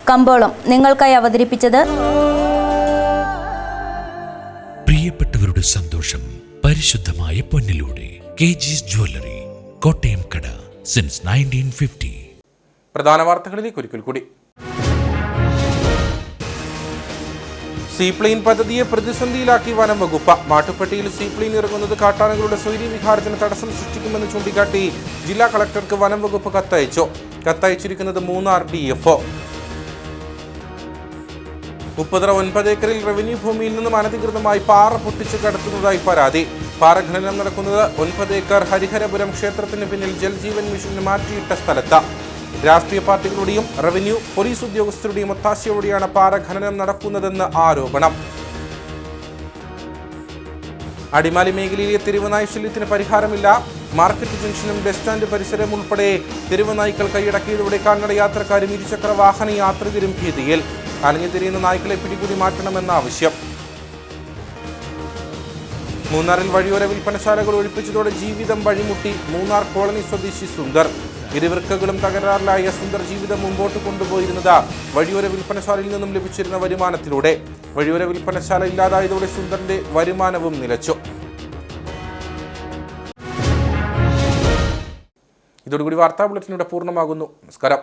[SPEAKER 24] കമ്പോളം നിങ്ങൾക്കായി അവതരിപ്പിച്ചത്
[SPEAKER 23] പ്രിയപ്പെട്ടവരുടെ സന്തോഷം പരിശുദ്ധമായ പൊന്നിലൂടെ KG's ജ്വല്ലറി, കോട്ടയം കട, സിൻസ് 1950.
[SPEAKER 1] പ്രധാന വാർത്തകളിലേക്ക് ഒരിക്കൽ കൂടി. സീപ്ലെയിൻ പദ്ധതിയെ പ്രതിസന്ധിയിലാക്കി വനം വകുപ്പ്. മാട്ടുപ്പെട്ടിയിൽ സീപ്ലെയിൻ ഇറങ്ങുന്നത് കാട്ടാനകളുടെ സ്വൈര്യവിഹാരത്തിന് തടസ്സം സൃഷ്ടിക്കുമെന്ന് ചൂണ്ടിക്കാട്ടി ജില്ലാ കളക്ടർക്ക് വനം വകുപ്പ് കത്തയച്ചു. കത്തയച്ചിരിക്കുന്നത് മൂന്നാർ DFO. ഉപ്പുതറ 9 ഏക്കറിൽ റവന്യൂ ഭൂമിയിൽ നിന്നും അനധികൃതമായി പാറ പൊട്ടിച്ച് കടത്തുന്നതായി പരാതി. പാറ ഖനനം നടക്കുന്നത് 9 ഏക്കർ ഹരിഹരപുരം ക്ഷേത്രത്തിന് പിന്നിൽ ജൽജീവൻ മിഷന് മാറ്റിയിട്ട സ്ഥലത്ത്. രാഷ്ട്രീയ പാർട്ടികളുടെയും റവന്യൂ പോലീസ് ഉദ്യോഗസ്ഥരുടെയും ഒത്താശയോടെയാണ് പാറ ഖനനം നടക്കുന്നതെന്ന് ആരോപണം. അടിമാലി മേഖലയിലെ തെരുവുനായ ശല്യത്തിന് പരിഹാരമില്ല. മാർക്കറ്റ് ജംഗ്ഷനും ബസ് സ്റ്റാൻഡ് പരിസരം ഉൾപ്പെടെ തെരുവുനായ്ക്കൾ കൈയടക്കിയതോടെ കാൽനട യാത്രക്കാരും ഇരുചക്ര വാഹന യാത്രികരും ഭീതിയിൽ. അലഞ്ഞു തിരിയുന്ന നായ്ക്കളെ പിടികൂടി മാറ്റണമെന്ന ആവശ്യം. മൂന്നാറിൽ വഴിയോര വിൽപ്പനശാലകൾ ഒഴിപ്പിച്ചതോടെ ജീവിതം വഴിമുട്ടി. മൂന്നാർ കോളനി സ്വദേശി സുന്ദർ. ഇരുവൃക്കകളും തകരാറിലായ സുന്ദർ ജീവിതം മുമ്പോട്ട് കൊണ്ടുപോയിരുന്നത് വഴിയോര വിൽപ്പനശാലയിൽ നിന്നും ലഭിച്ചിരുന്ന വരുമാനത്തിലൂടെ. വഴിയോര വിൽപ്പനശാല ഇല്ലാതായതോടെ സുന്ദറിന്റെ വരുമാനവും നിലച്ചു. ഇതോടുകൂടി വാർത്താ ബുള്ളറ്റിനിവിടെ പൂർണ്ണമാകുന്നു. നമസ്കാരം.